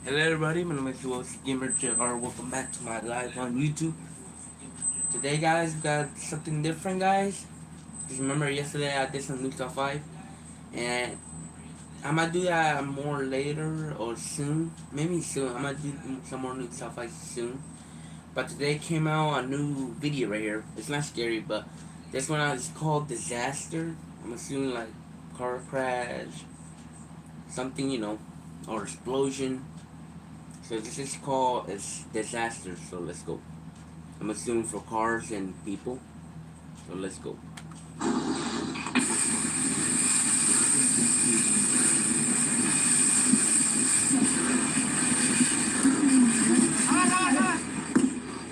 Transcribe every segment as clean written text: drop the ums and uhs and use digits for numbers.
Hello everybody, my name is Los Gamer JR. Welcome back to my live on YouTube. Today guys, we got something different guys. Just remember yesterday I did some new top 5 and I might do that more later or soon. Maybe soon. I might do some more new top 5 soon. But today came out a new video right here. It's not scary, but this one is called Disaster. I'm assuming like car crash, something, or explosion. So this is called it's disaster. So let's go. I'm assuming for cars and people. So let's go.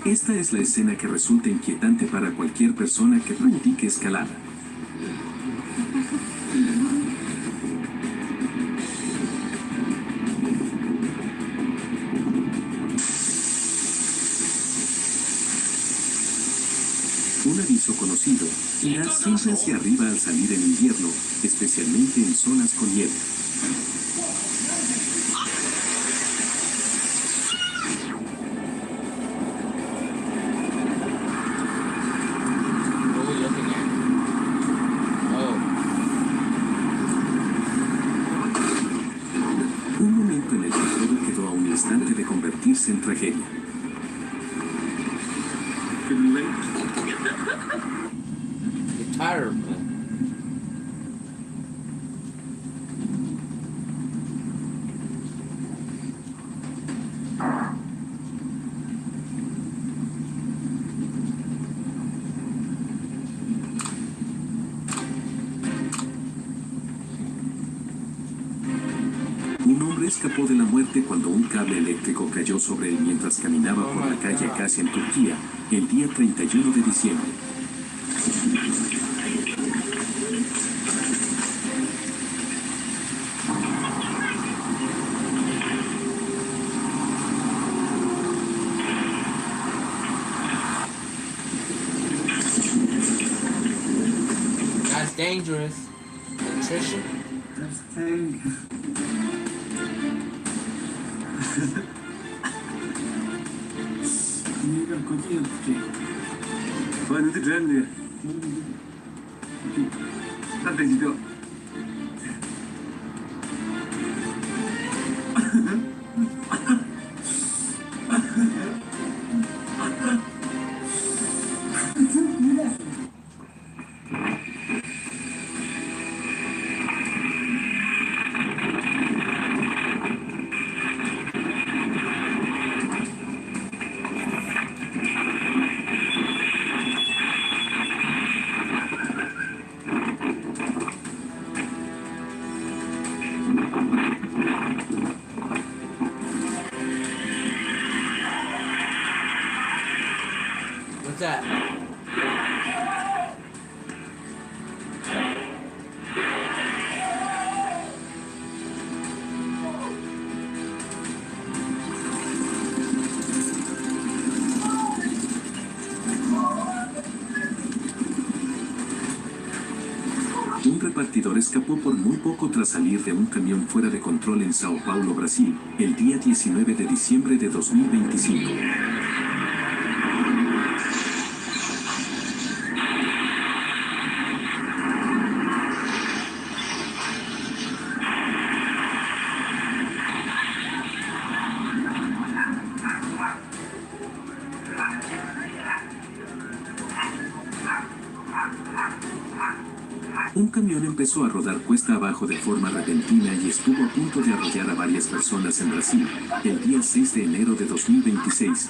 Esta es la escena que resulta inquietante para cualquier persona que practique escalada. Un aviso conocido: mirar siempre hacia arriba al salir en invierno, especialmente en zonas con nieve. What are we looking at? Oh, Un momento en el que todo quedó a un instante de convertirse en tragedia. the tire, man. Un hombre escapó de la muerte cuando un cable eléctrico cayó sobre él mientras caminaba por la calle Acacia en Turquía, el día 31 de diciembre. That's dangerous. Electrician. Ouais, notez Jen, mais. Ah, président. What's that? Un repartidor escapó por muy poco tras salir de un camión fuera de control en Sao Paulo, Brasil, el día 19 de diciembre de 2025. Un camión empezó a rodar cuesta abajo de forma repentina y estuvo a punto de arrollar a varias personas en Brasil, el día 6 de enero de 2026.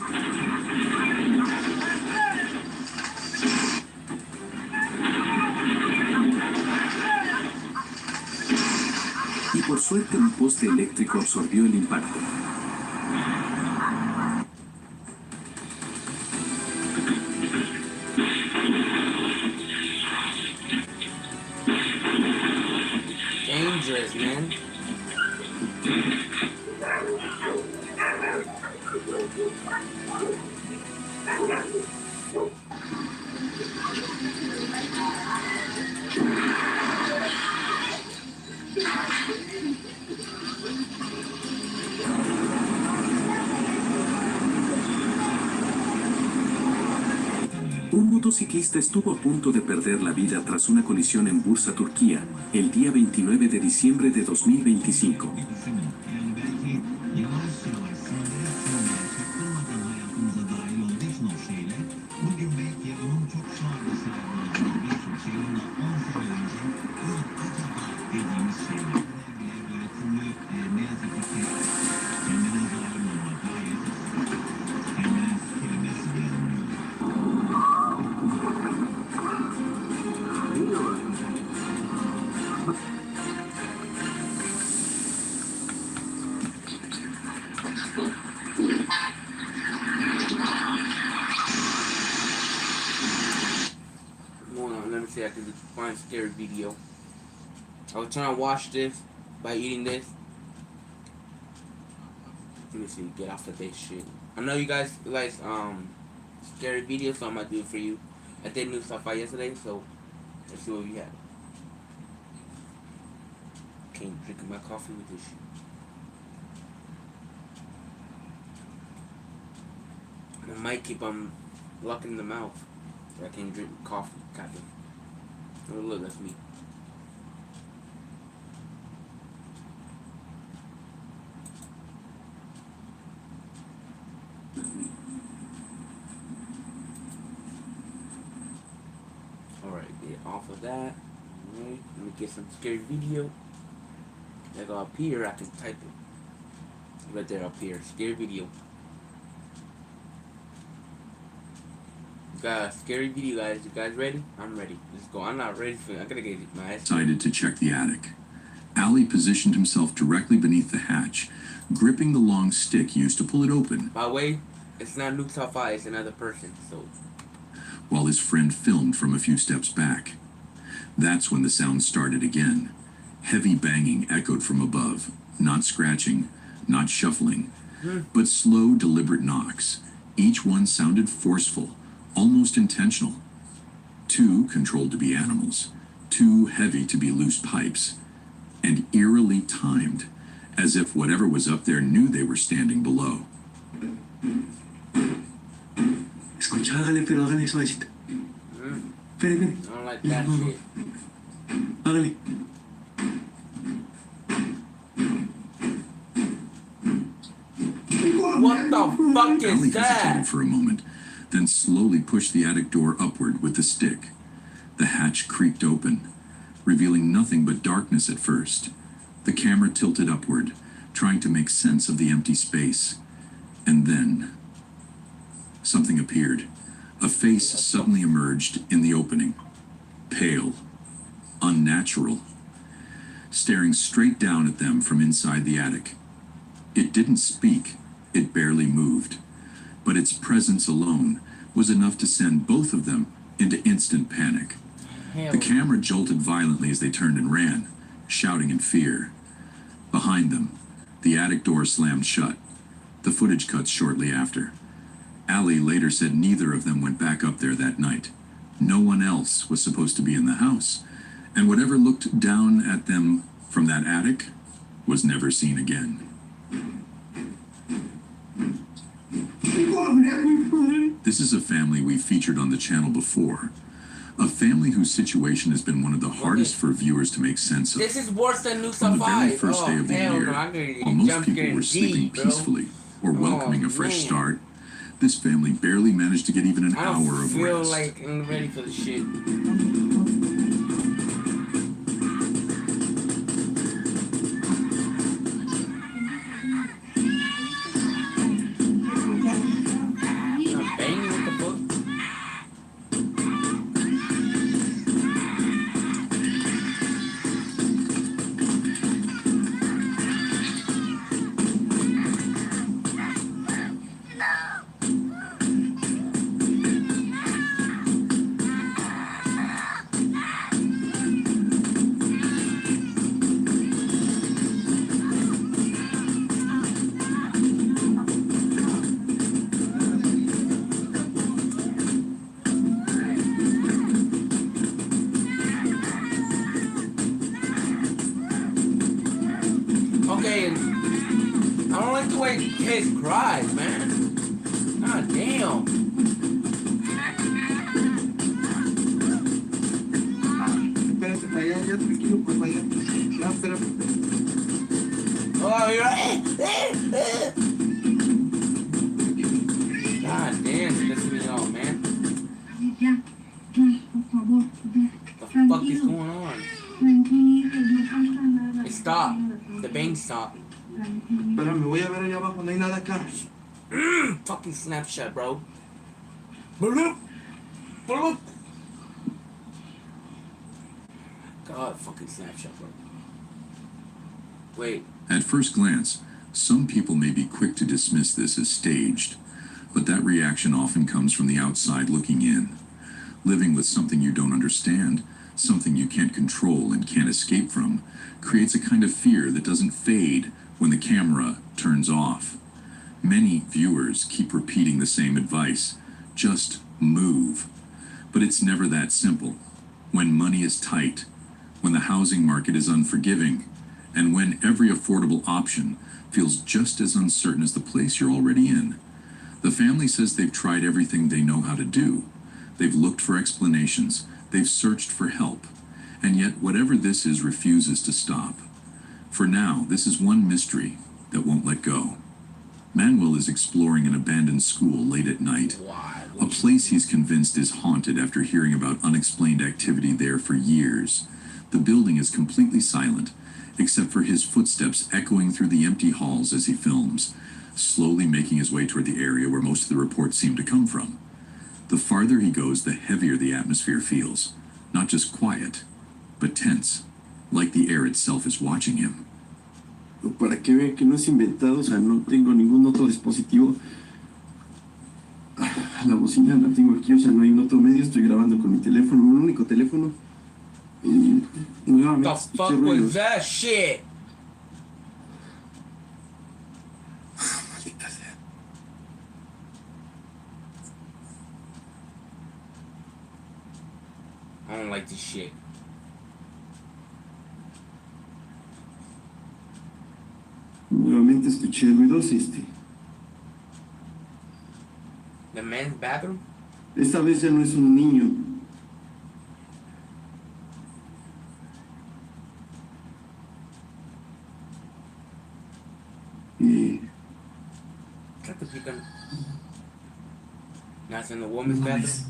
Y por suerte un poste eléctrico absorbió el impacto. Dangerous, man. Un motociclista estuvo a punto de perder la vida tras una colisión en Bursa, Turquía, el día 29 de diciembre de 2025. Hold on, let me see. I can find a scary video. I was trying to watch this by eating this. Let me see. Get off of this shit. I know you guys like scary videos, so I'm gonna do it for you. I did new stuff out yesterday, so let's see what we have. Can't drink my coffee with this shit. I might keep locking the mouth. So I can't drink coffee. Goddamn. Oh, look, that's me. Alright, get off of that. Alright, let me get some scary video. Like up here, I can type it. Right there up here. Scary video. Got a scary video, guys. You guys ready? I'm ready. Let's go. I'm not ready for it. I gotta get my ass. Decided to check the attic. Ali positioned himself directly beneath the hatch, gripping the long stick used to pull it open. By the way, it's not Luke Top 5, it's another person, so. While his friend filmed from a few steps back. That's when the sound started again. Heavy banging echoed from above. Not scratching, not shuffling, but slow, deliberate knocks. Each one sounded forceful, almost intentional. Too controlled to be animals, too heavy to be loose pipes, and eerily timed, as if whatever was up there knew they were standing below. Escucha, hágale, pero hágale suavecito. Espere, espere. I don't like that shit. Hágale. What the fuck Ali is hesitated that? for a moment, then slowly pushed the attic door upward with the stick. The hatch creaked open, revealing nothing but darkness at first. The camera tilted upward, trying to make sense of the empty space. And then, something appeared. A face suddenly emerged in the opening. Pale, unnatural, staring straight down at them from inside the attic. It didn't speak, it barely moved, but its presence alone was enough to send both of them into instant panic. The camera jolted violently as they turned and ran, shouting in fear. Behind them, the attic door slammed shut. The footage cuts shortly after. Ali later said neither of them went back up there that night. No one else was supposed to be in the house, and whatever looked down at them from that attic was never seen again. This is a family we've featured on the channel before. A family whose situation has been one of the hardest for viewers to make sense of. This is worse than Luke On Top the very 5. first day of the year, while most people were sleeping peacefully or welcoming a fresh start, this family barely managed to get even an I hour don't of feel rest. like I'm ready for the shit. I'm banging with the book. Okay, I don't like the way kids cry, man. God damn. pues vaya. Ya, espérame. Oh, you're God damn, it pisses me off, man. Ya, ya, por favor, ya. What the fuck is Tranquilo, going on? tranquilo, no pasa nada. It stopped. The bang stopped. Tranquilo. Espérame, voy a ver allá abajo, no hay nada acá. Fucking Snapchat, bro. Bloop. Bloop. God, fucking Snapchat, bro. Wait. At first glance, some people may be quick to dismiss this as staged, but that reaction often comes from the outside looking in. Living with something you don't understand, something you can't control and can't escape from, creates a kind of fear that doesn't fade when the camera turns off. Many viewers keep repeating the same advice: just move. But it's never that simple. When money is tight, when the housing market is unforgiving, and when every affordable option feels just as uncertain as the place you're already in. The family says they've tried everything they know how to do. They've looked for explanations, they've searched for help, and yet whatever this is refuses to stop. For now, this is one mystery that won't let go. Manuel is exploring an abandoned school late at night, Why? a place he's convinced is haunted after hearing about unexplained activity there for years. The building is completely silent, except for his footsteps echoing through the empty halls as he films, slowly making his way toward the area where most of the reports seem to come from. The farther he goes, the heavier the atmosphere feels. Not just quiet, but tense, like the air itself is watching him. Para que vean que no es inventado, o sea, no tengo ningún otro dispositivo. La bocina la tengo aquí, o sea, no hay un otro medio, estoy grabando con mi teléfono, mi único teléfono. Y nuevamente The escuché fuck ruidos. was that shit? Maldita sea. I don't like this shit. Nuevamente escuché ruidos, The men's bathroom? esta vez ya no es un niño. Check if you can. That's in the woman's bathroom?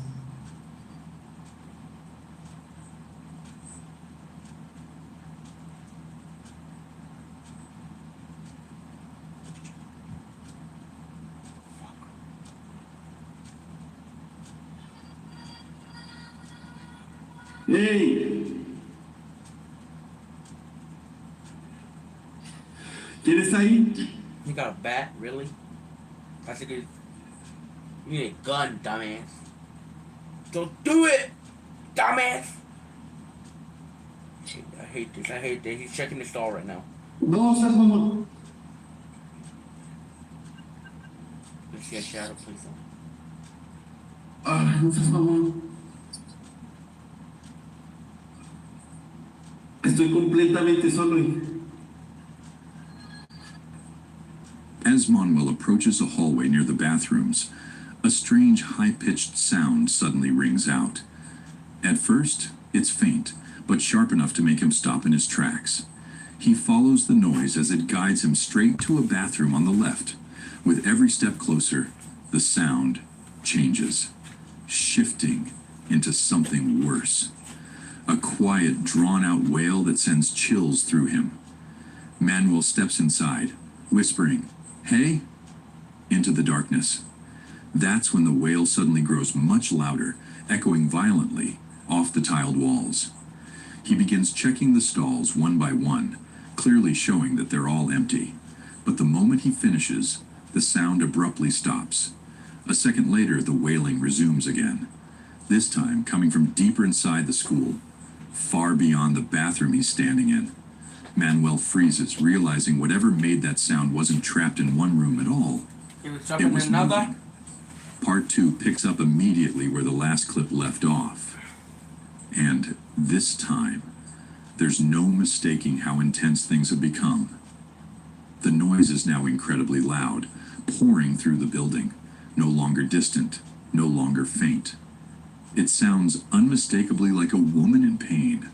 ¡Ey! ¿Quién está ahí? You got a bat? Really? That's a good. You need a gun, dumbass. Don't do it! Dumbass! I hate this. I hate this. He's checking the stall right now. No, seas mamón. Let's see a shadow, please. Ah, no seas mamón. Estoy completamente solo. As Manuel approaches a hallway near the bathrooms, a strange high-pitched sound suddenly rings out. At first, it's faint, but sharp enough to make him stop in his tracks. He follows the noise as it guides him straight to a bathroom on the left. With every step closer, the sound changes, shifting into something worse. A quiet, drawn-out wail that sends chills through him. Manuel steps inside, whispering, "Hey?" into the darkness. That's when the wail suddenly grows much louder, echoing violently off the tiled walls. He begins checking the stalls one by one, clearly showing that they're all empty. But the moment he finishes, the sound abruptly stops. A second later, the wailing resumes again, this time coming from deeper inside the school, far beyond the bathroom he's standing in. Manuel freezes, realizing whatever made that sound wasn't trapped in one room at all. He was It jumping was in another? moving. Part 2 picks up immediately where the last clip left off. And this time, there's no mistaking how intense things have become. The noise is now incredibly loud, pouring through the building, no longer distant, no longer faint. It sounds unmistakably like a woman in pain,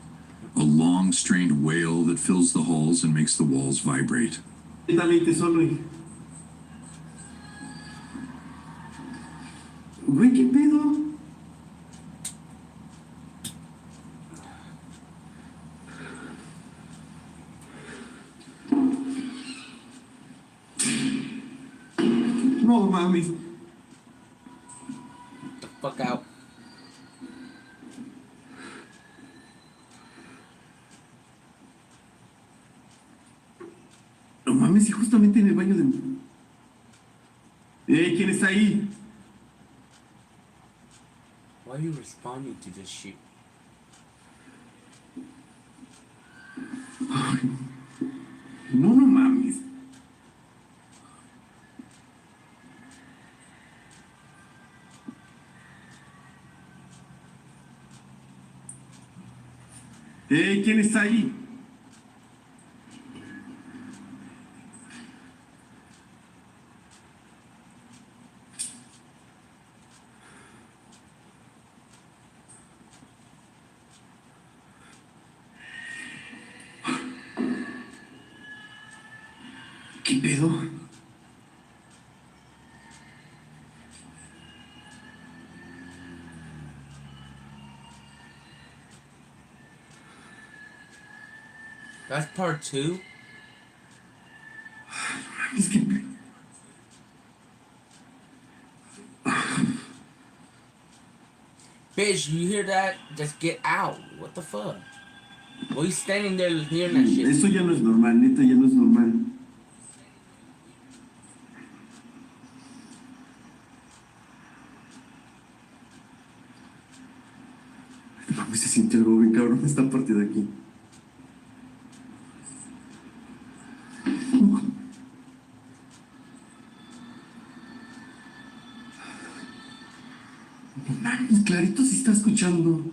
A long, strained wail that fills the halls and makes the walls vibrate. Completamente solo y... Güey, ¿qué pedo? No mames. The fuck out. No mames, y justamente en el baño de... ¿Quién está ahí? Why are you responding to this shit? No, no mames. ¿Quién está ahí? ¿Qué pedo? That's part 2? Es que... Bitch, you hear that? Just get out. What the fuck? Why you standing there hearing that shit? Eso ya no es normal, neta, ya no es normal. Mami, se siente algo bien cabrón esta parte de aquí. Mames, clarito sí está escuchando.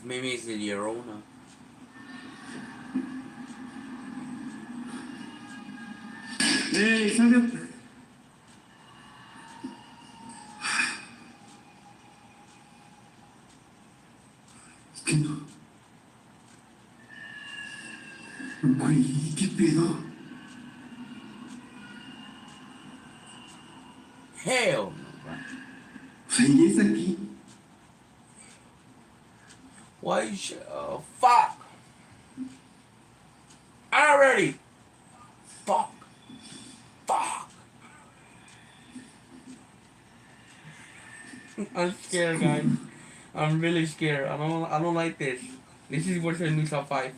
Maybe it's the Llorona. Salga. Es que no. Güey, ¿qué pedo? Hell no, bro. O sea, y es aquí. Why you fuck. Already. Fuck. Fuck. I'm scared, guys. I'm really scared. I don't like this. This is worse than New South 5.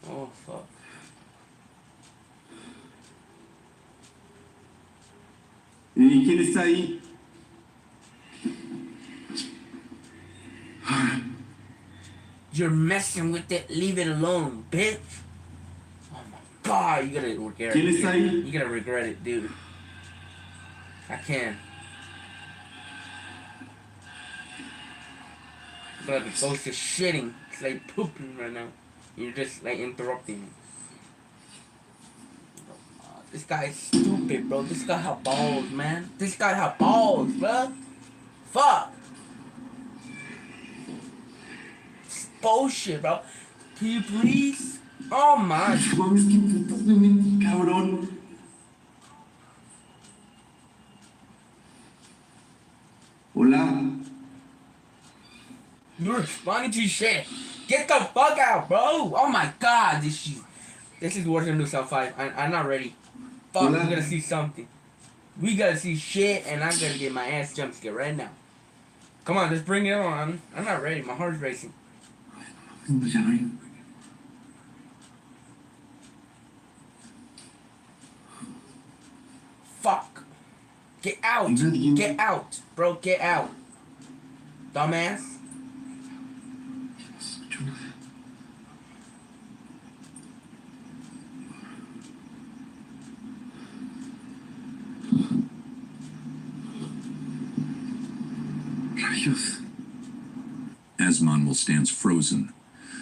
Oh fuck. ¿Y quién está ahí? You're messing with it. Leave it alone, bitch. Oh my god, you gotta regret ¿Quién it. está ahí? You gotta regret it, dude. I can. But the ghost is shitting. It's like pooping right now. You're just like interrupting me. This guy is stupid, bro. This guy have balls, man. This guy have balls, bro. Fuck. It's bullshit, bro. Can you please? Oh my. Mames, qué putas de mente, cabrón. Hola. You're responding to shit. Get the fuck out, bro. Oh my god, this is worse than New South 5. I'm not ready. Fuck, Hola. we gotta see something. We gotta see shit, and I'm gonna get my ass jump scare right now. Come on, let's bring it on. I'm not ready. My heart's racing. No, ya no hay. Fuck. Get out. Nadie. Get out, bro. Get out. Dumbass. No se escuchó nada. Rayos. As Manuel stands frozen,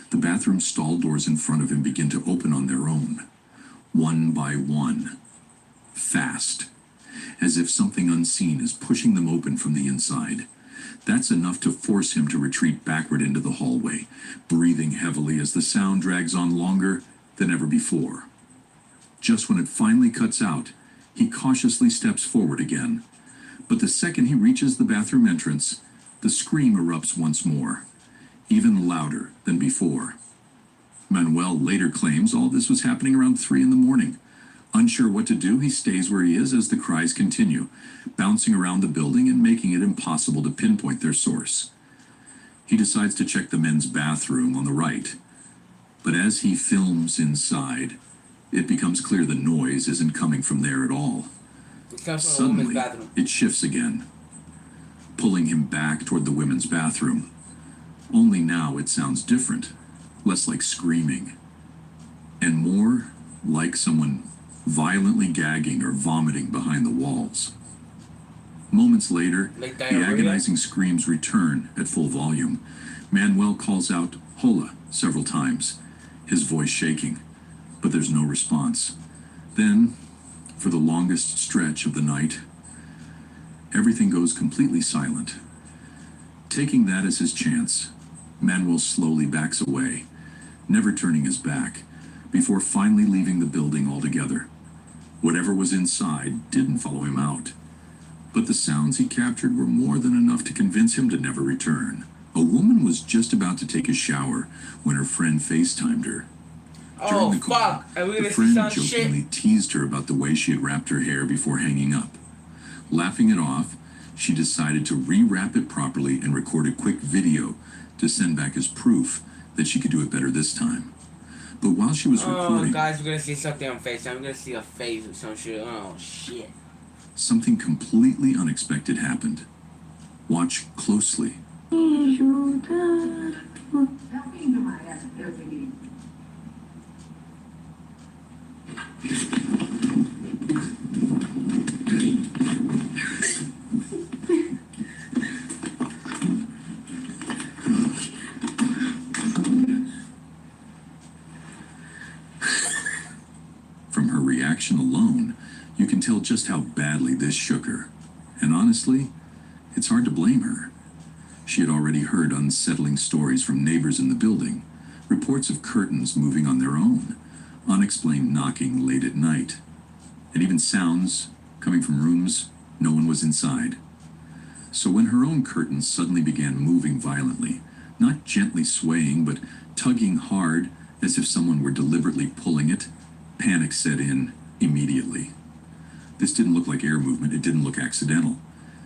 the bathroom stall doors in front of him begin to open on their own, one by one, fast, as if something unseen is pushing them open from the inside, That's enough to force him to retreat backward into the hallway, breathing heavily as the sound drags on longer than ever before. Just when it finally cuts out, he cautiously steps forward again. But the second he reaches the bathroom entrance, the scream erupts once more, even louder than before. Manuel later claims all this was happening around 3 in the morning. Unsure what to do, he stays where he is as the cries continue, bouncing around the building and making it impossible to pinpoint their source. He decides to check the men's bathroom on the right. But as he films inside, it becomes clear the noise isn't coming from there at all. It comes from the Suddenly, women's bathroom. it shifts again, pulling him back toward the women's bathroom. Only now it sounds different, less like screaming, and more like someone violently gagging or vomiting behind the walls. Moments later, Like the diarrhea? agonizing screams return at full volume. Manuel calls out "Hola" several times, his voice shaking, but there's no response. Then, for the longest stretch of the night, everything goes completely silent. Taking that as his chance, Manuel slowly backs away, never turning his back, before finally leaving the building altogether. Whatever was inside didn't follow him out. But the sounds he captured were more than enough to convince him to never return. A woman was just about to take a shower when her friend FaceTimed her. During Oh the call, fuck! Are we the gonna see friend some jokingly shit? teased her about the way she had wrapped her hair before hanging up. Laughing it off, she decided to rewrap it properly and record a quick video to send back as proof that she could do it better this time. But while she was Oh, recording, guys, we're gonna see something on FaceTime. We're gonna see a face or some shit. Oh shit! something completely unexpected happened. Watch closely. From her reaction alone, you can tell just how badly this shook her. And honestly, it's hard to blame her. She had already heard unsettling stories from neighbors in the building, reports of curtains moving on their own, unexplained knocking late at night, and even sounds coming from rooms no one was inside. So when her own curtains suddenly began moving violently, not gently swaying, but tugging hard as if someone were deliberately pulling it, panic set in immediately. This didn't look like air movement, it didn't look accidental.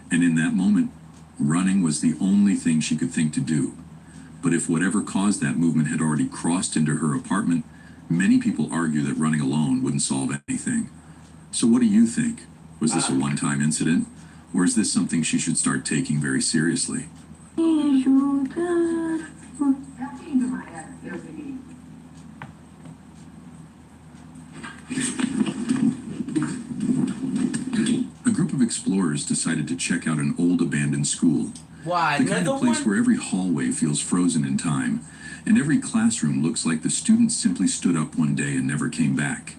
And in that moment, running was the only thing she could think to do. But if whatever caused that movement had already crossed into her apartment, many people argue that running alone wouldn't solve anything. So what do you think? Was this a one-time incident? Or is this something she should start taking very seriously? A group of explorers decided to check out an old abandoned school. Why? The kind of Another place one? where every hallway feels frozen in time, and every classroom looks like the students simply stood up one day and never came back.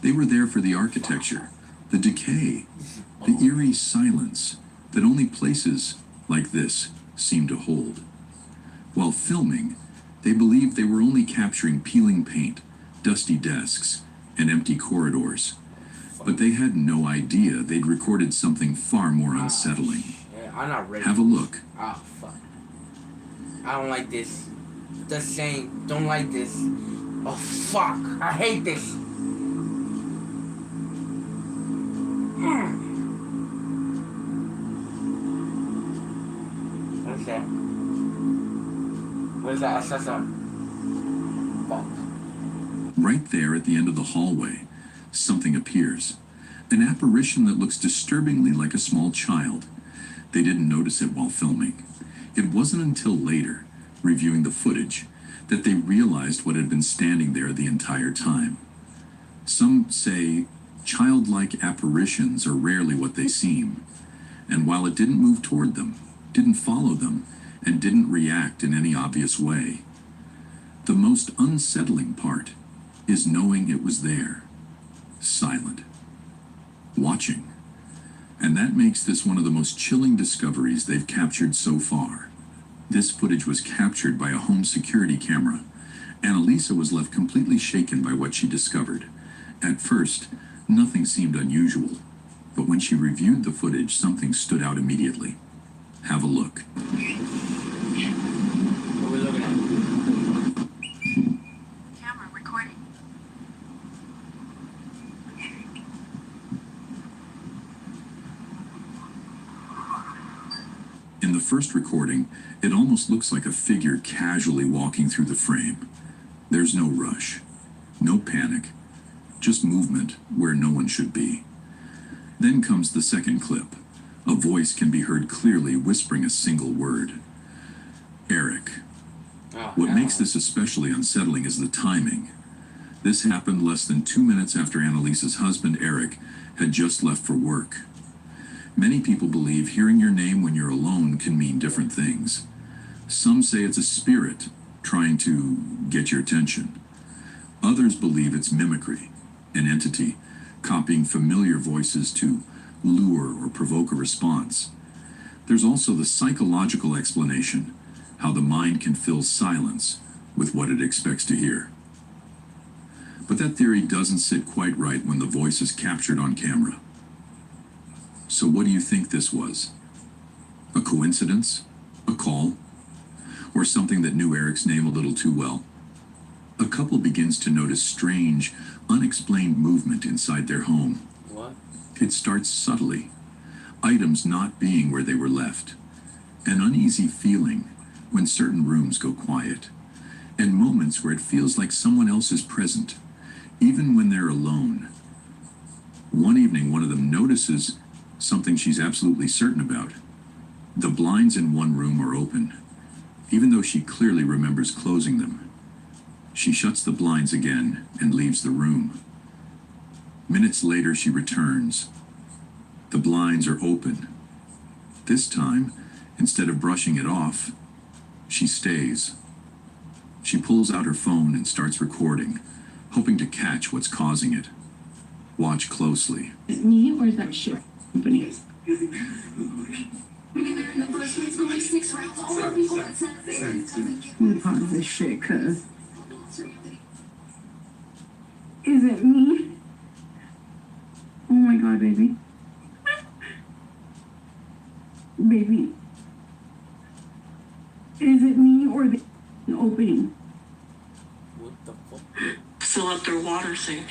They were there for the architecture, the decay, the eerie silence that only places like this seem to hold. While filming, they believed they were only capturing peeling paint, dusty desks, and empty corridors. But they had no idea they'd recorded something far more unsettling. Yeah, I'm not ready. Have a look. Oh fuck! I don't like this. The saying, don't like this. Oh fuck! I hate this. What's that? What is that? I saw something. Fuck. Right there at the end of the hallway, something appears. An apparition that looks disturbingly like a small child. They didn't notice it while filming. It wasn't until later, reviewing the footage, that they realized what had been standing there the entire time. Some say childlike apparitions are rarely what they seem. And while it didn't move toward them, didn't follow them, and didn't react in any obvious way, the most unsettling part is knowing it was there, silent, watching, And that makes this one of the most chilling discoveries they've captured so far. This footage was captured by a home security camera. Annalisa was left completely shaken by what she discovered. At first, nothing seemed unusual, but when she reviewed the footage, something stood out immediately. Have a look. What are we looking at? Camera recording. In the first recording, it almost looks like a figure casually walking through the frame. There's no rush, no panic, just movement where no one should be. Then comes the second clip. A voice can be heard clearly whispering a single word. Eric. Oh, What hell. makes this especially unsettling is the timing. This happened less than 2 minutes after Annalisa's husband, Eric, had just left for work. Many people believe hearing your name when you're alone can mean different things. Some say it's a spirit trying to get your attention. Others believe it's mimicry, an entity copying familiar voices to lure or provoke a response. There's also the psychological explanation, how the mind can fill silence with what it expects to hear. But that theory doesn't sit quite right when the voice is captured on camera. So what do you think this was? A coincidence? A call? Or something that knew Eric's name a little too well? A couple begins to notice strange, unexplained movement inside their home. What? It starts subtly. Items not being where they were left. An uneasy feeling when certain rooms go quiet. And moments where it feels like someone else is present, even when they're alone. One evening, one of them notices something she's absolutely certain about. The blinds in one room are open, even though she clearly remembers closing them. She shuts the blinds again and leaves the room. Minutes later, she returns. The blinds are open. This time, instead of brushing it off, she stays. She pulls out her phone and starts recording, hoping to catch what's causing it. Watch closely. Is it me or is that shit company? I'm part of this shit, cuz. Is it me? Oh my god, baby. Baby. Is it me or the opening? What the fuck? Fill up their water sink.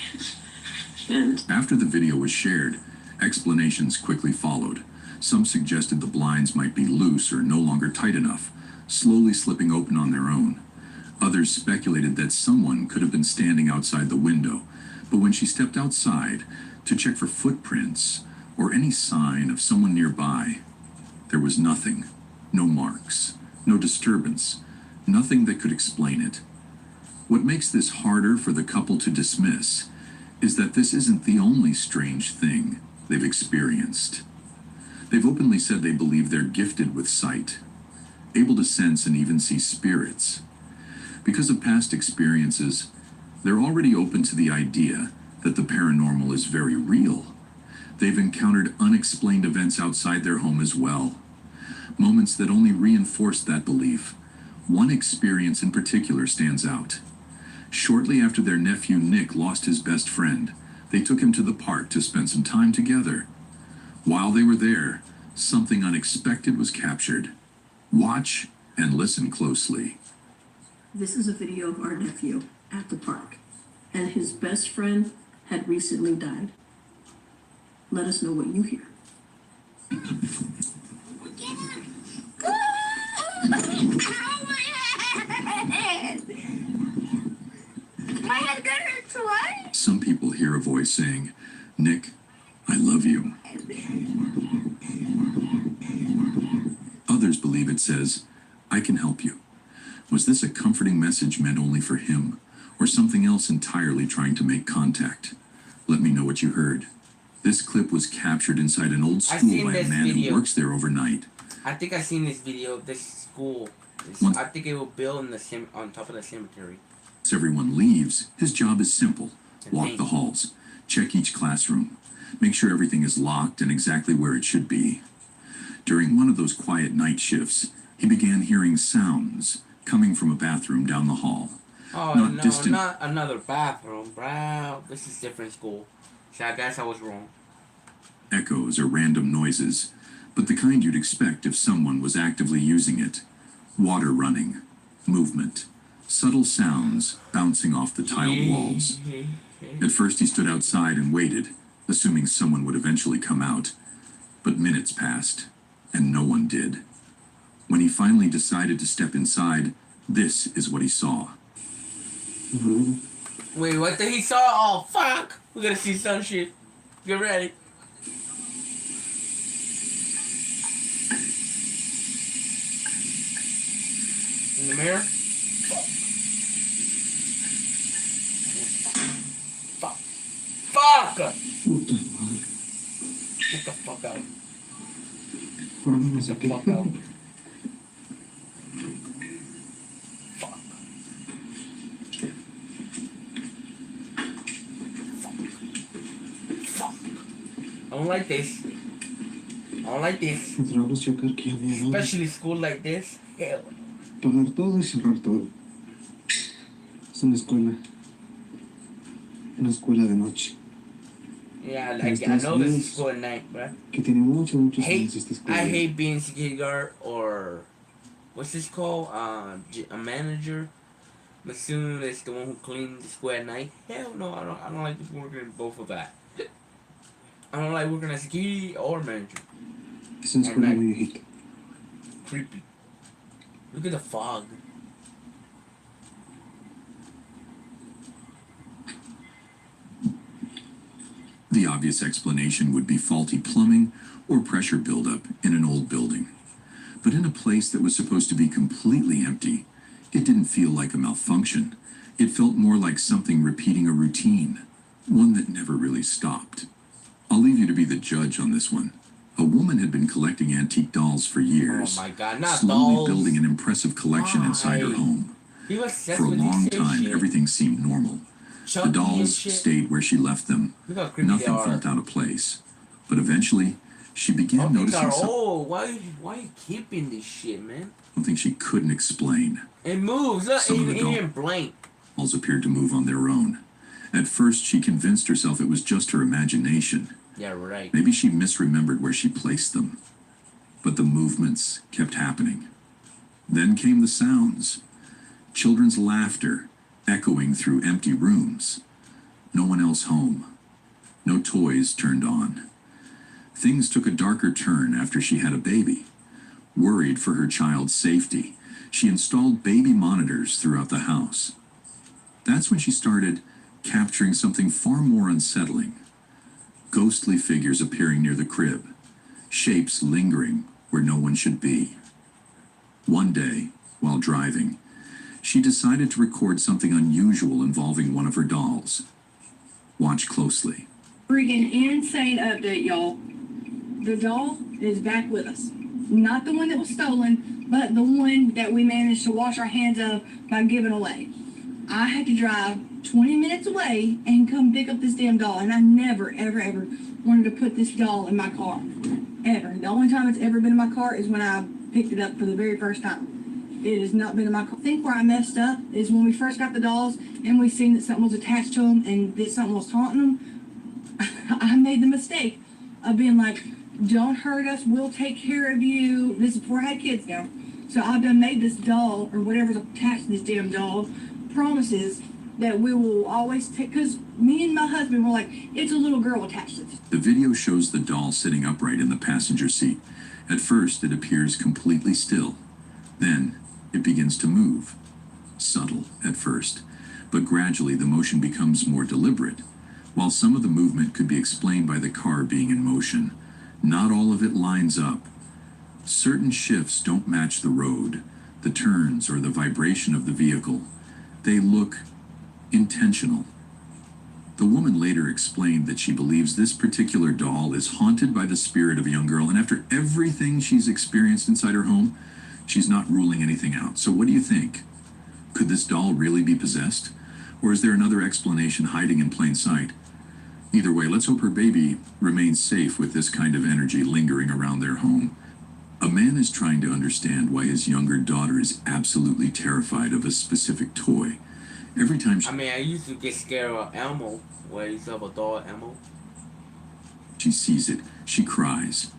And After the video was shared, explanations quickly followed. Some suggested the blinds might be loose or no longer tight enough, slowly slipping open on their own. Others speculated that someone could have been standing outside the window, but when she stepped outside to check for footprints or any sign of someone nearby, there was nothing. No marks, no disturbance, nothing that could explain it. What makes this harder for the couple to dismiss is that this isn't the only strange thing they've experienced. They've openly said they believe they're gifted with sight, able to sense and even see spirits. Because of past experiences, they're already open to the idea that the paranormal is very real. They've encountered unexplained events outside their home as well. Moments that only reinforce that belief. One experience in particular stands out. Shortly after their nephew Nick lost his best friend, they took him to the park to spend some time together. While they were there, something unexpected was captured. Watch and listen closely. this is a video of our nephew at the park, and his best friend had recently died. Let us know what you hear. My head got hurt twice. Some people hear a voice saying, "Nick, I love you." Others believe it says, "I can help you." Was this a comforting message meant only for him, or something else entirely trying to make contact? Let me know what you heard. This clip was captured inside an old I've school seen by a this man video. who works there overnight. I think I've seen this video of this school. What? I think it will build in the on top of the cemetery. As everyone leaves, his job is simple. And Walk paint. the halls, check each classroom, make sure everything is locked and exactly where it should be. During one of those quiet night shifts, he began hearing sounds coming from a bathroom down the hall. Oh Not no, distant- not another bathroom, bro. This is different school. So I guess I was wrong. Echoes or random noises, but the kind you'd expect if someone was actively using it. Water running, movement, subtle sounds bouncing off the tiled walls. At first he stood outside and waited, assuming someone would eventually come out. But minutes passed, and no one did. When he finally decided to step inside, this is what he saw. Wait, what did he saw? Oh fuck! We're gonna see some shit. Get ready. In the mirror? Fuck. Fuck! Puta madre. Get the fuck out. Por dónde me Get the saqué. fuck out. Fuck. Fuck. I don't like this. I don't like this. Entramos a checar que había nada. Especially school like this. Hell. Pagar todo y cerrar todo. Es una escuela. Una escuela de noche. Yeah, like, I know this is school at night, bro. Que tiene muchos Hate, años esta escuela. I hate being security guard or what's this called? A manager. Masoon is the one who cleans the school at night. Hell no, I don't like working both of that. I don't like working as security or manager. Es una escuela muy viejita. Creepy. Look at the fog. The obvious explanation would be faulty plumbing or pressure buildup in an old building. But in a place that was supposed to be completely empty, it didn't feel like a malfunction. It felt more like something repeating a routine, one that never really stopped. I'll leave you to be the judge on this one. A woman had been collecting antique dolls for years, Oh my god, not slowly dolls. building an impressive collection inside her Why? home. He was obsessed For a with long this time, shit. everything seemed normal. Chucky The and dolls shit. stayed where she left them. Look how creepy Nothing they are. felt out of place. But eventually, she began All these noticing are old. Why you keeping this shit, man? something she couldn't explain. It moves. Look, Some of the even blank. Dolls appeared to move on their own. At first, she convinced herself it was just her imagination. Yeah, right. Maybe she misremembered where she placed them. But the movements kept happening. Then came the sounds. Children's laughter echoing through empty rooms. No one else home. No toys turned on. Things took a darker turn after she had a baby. Worried for her child's safety, she installed baby monitors throughout the house. That's when she started capturing something far more unsettling. Ghostly figures appearing near the crib. Shapes lingering where no one should be. One day, while driving, she decided to record something unusual involving one of her dolls. Watch closely. Freaking insane update, y'all. The doll is back with us. Not the one that was stolen, but the one that we managed to wash our hands of by giving away. I had to drive 20 minutes away and come pick up this damn doll, and I never, ever, ever wanted to put this doll in my car. Ever. The only time it's ever been in my car is when I picked it up for the very first time. It has not been in my car. I think where I messed up is when we first got the dolls and we seen that something was attached to them and that something was haunting them. I made the mistake of being like, don't hurt us, we'll take care of you. This is before I had kids now. So I've done made this doll, or whatever's attached to this damn doll, promises that we will always take, because me and my husband were like, it's a little girl attached to this. The video shows the doll sitting upright in the passenger seat. At first, it appears completely still. Then, it begins to move. Subtle at first, but gradually the motion becomes more deliberate. While some of the movement could be explained by the car being in motion, not all of it lines up. Certain shifts don't match the road, the turns, or the vibration of the vehicle. They look intentional. The woman later explained that she believes this particular doll is haunted by the spirit of a young girl, and after everything she's experienced inside her home, she's not ruling anything out. So what do you think? Could this doll really be possessed? Or is there another explanation hiding in plain sight? Either way, let's hope her baby remains safe with this kind of energy lingering around their home. A man is trying to understand why his younger daughter is absolutely terrified of a specific toy. Every time I used to get scared of Elmo. Where you saw a doll Elmo. she sees it, she cries.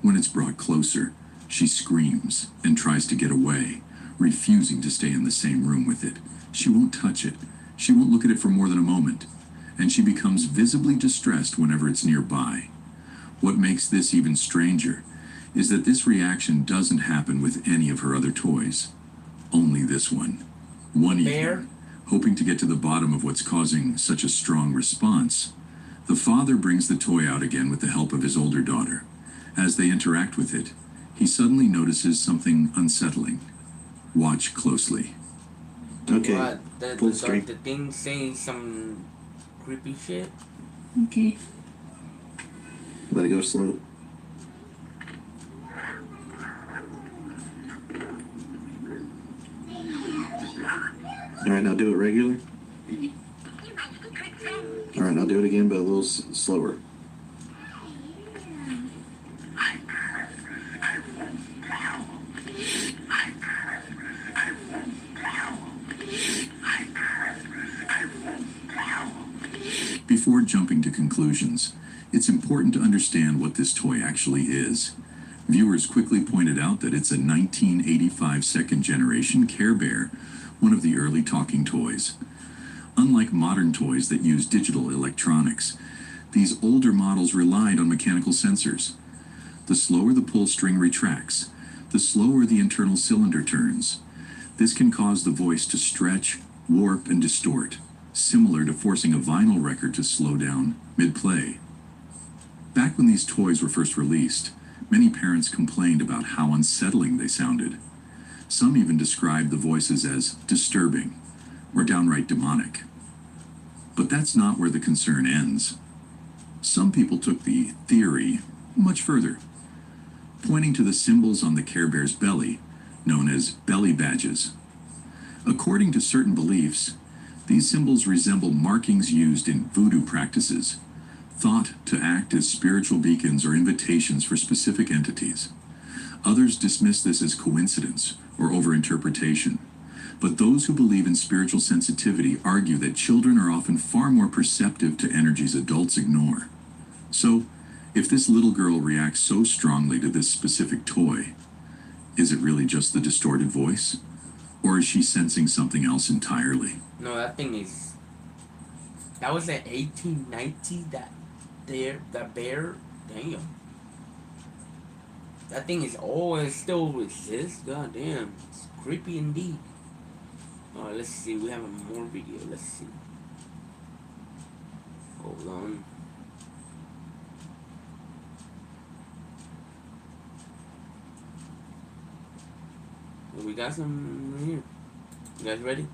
When it's brought closer, she screams and tries to get away, refusing to stay in the same room with it. She won't touch it. She won't look at it for more than a moment, and she becomes visibly distressed whenever it's nearby. What makes this even stranger is that this reaction doesn't happen with any of her other toys. Only this one. One Bear? evening, hoping to get to the bottom of what's causing such a strong response, the father brings the toy out again with the help of his older daughter. As they interact with it, he suddenly notices something unsettling. Watch closely. Okay. What? Full screen. The thing saying some creepy shit? Okay. Let it go slow. Alright, now do it regular. Alright, now do it again, but a little slower. Before jumping to conclusions, it's important to understand what this toy actually is. Viewers quickly pointed out that it's a 1985 second generation Care Bear, one of the early talking toys. Unlike modern toys that use digital electronics, these older models relied on mechanical sensors. The slower the pull string retracts, the slower the internal cylinder turns. This can cause the voice to stretch, warp, and distort, similar to forcing a vinyl record to slow down mid-play. Back when these toys were first released, many parents complained about how unsettling they sounded. Some even described the voices as disturbing or downright demonic. But that's not where the concern ends. Some people took the theory much further, pointing to the symbols on the Care Bear's belly, known as belly badges. According to certain beliefs, these symbols resemble markings used in voodoo practices, thought to act as spiritual beacons or invitations for specific entities. Others dismiss this as coincidence or overinterpretation, but those who believe in spiritual sensitivity argue that children are often far more perceptive to energies adults ignore. So, if this little girl reacts so strongly to this specific toy, is it really just the distorted voice? Or is she sensing something else entirely? No, that thing is. That was in 1890. That bear. Damn. That thing is always still exists. God damn, it's creepy indeed. Let's see. We have more video. Let's see. Hold on. We got some here. You guys ready?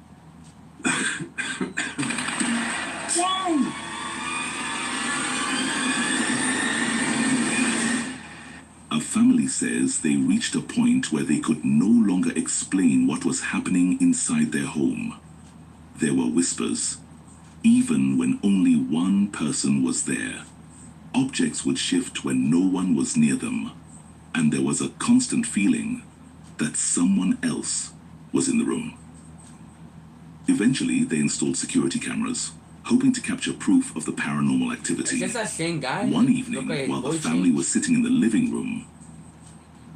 A family says they reached a point where they could no longer explain what was happening inside their home. There were whispers, even when only one person was there. Objects would shift when no one was near them, and there was a constant feeling that someone else was in the room. Eventually, they installed security cameras, hoping to capture proof of the paranormal activity. Is this that same guy? One Look evening, at his while the voice family change. was sitting in the living room,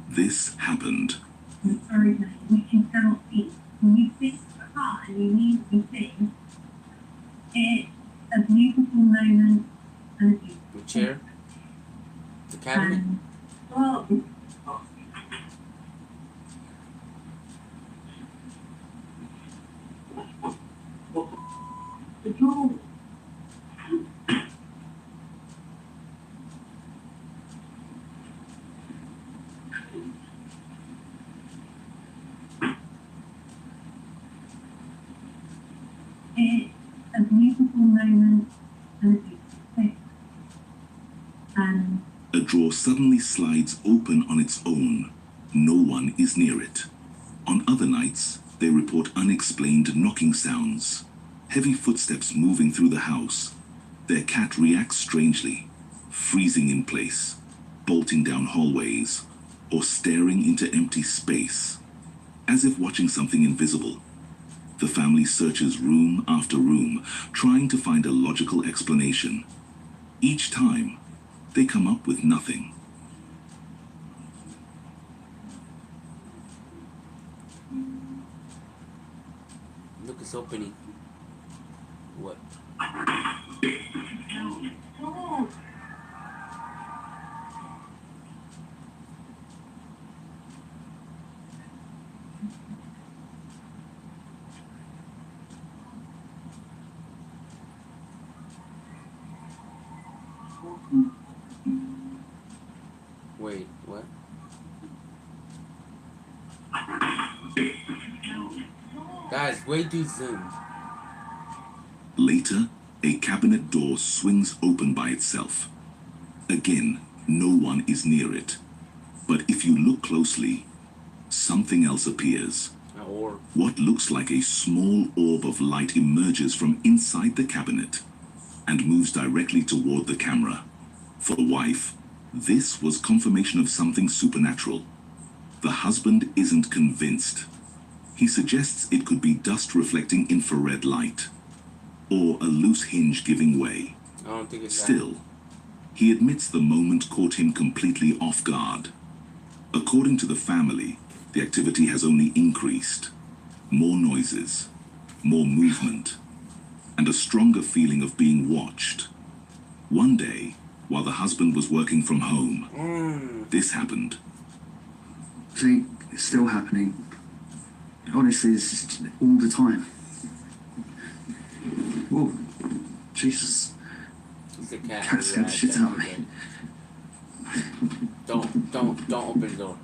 this happened. I'm sorry, but we cannot eat. When you fix a car and you need to fix, it's a beautiful moment and a beautiful The chair. The cabinet. well, the drawer. It's a beautiful moment and a beautiful thing. And A drawer suddenly slides open on its own. No one is near it. On other nights, they report unexplained knocking sounds, heavy footsteps moving through the house, Their cat reacts strangely, freezing in place, bolting down hallways, or staring into empty space, as if watching something invisible. The family searches room after room, trying to find a logical explanation. Each time, they come up with nothing. Look, it's opening. What? Wait, what? Guys, way too soon. Later, a cabinet door swings open by itself. Again, no one is near it. But if you look closely, something else appears. An orb. What looks like a small orb of light emerges from inside the cabinet and moves directly toward the camera. For the wife, this was confirmation of something supernatural. The husband isn't convinced. He suggests it could be dust reflecting infrared light, or a loose hinge giving way. I don't think it's Still, he admits the moment caught him completely off guard. According to the family, the activity has only increased. More noises, more movement, and a stronger feeling of being watched. One day, while the husband was working from home, this happened. See, it's still happening. Honestly, it's just all the time. Whoa, Jesus. It's a cat. Cat scared the shit out of me. Don't open the door.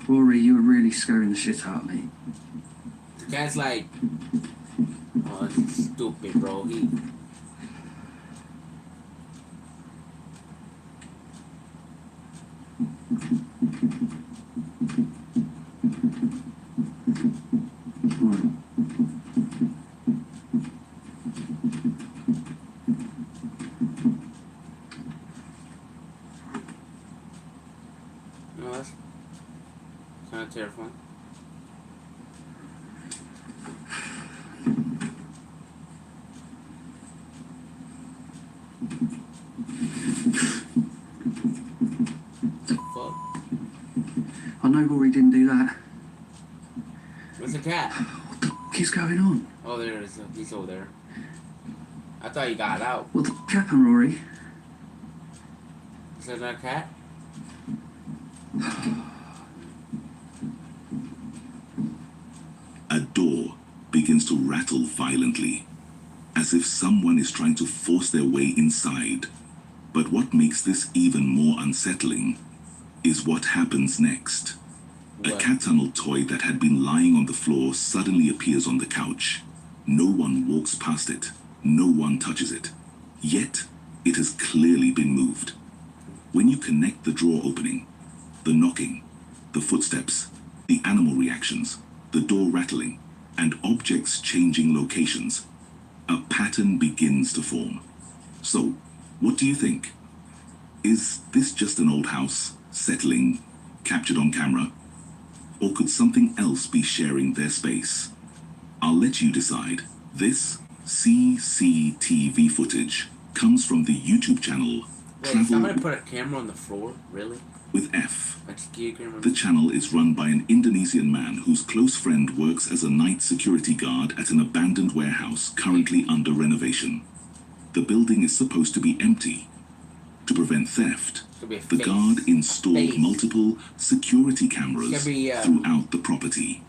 Rory, you were really scaring the shit out of me. The cat's like, oh, it's stupid, bro. He. No, that's kind of terrifying. The fuck? I know Rory didn't do that. Where's the cat? What the fuck is going on? Oh, there it is. He's over there. I thought he got out. What the fuck happened, Rory? Is that not a cat? A door begins to rattle violently, as if someone is trying to force their way inside. But what makes this even more unsettling is what happens next. A What? cat tunnel toy that had been lying on the floor suddenly appears on the couch. No one walks past it. No one touches it. Yet, it has clearly been moved. When you connect the drawer opening, the knocking, the footsteps, the animal reactions, the door rattling, and objects changing locations, a pattern begins to form. So, what do you think? Is this just an old house, settling, captured on camera? Or could something else be sharing their space? I'll let you decide. This CCTV footage comes from the YouTube channel Wait, Travel somebody put a camera on the floor? Really? with F. Like security camera? The channel is run by an Indonesian man whose close friend works as a night security guard at an abandoned warehouse currently under renovation. The building is supposed to be empty. To prevent theft, Could be a the face. guard installed Face. multiple security cameras Could be, throughout the property.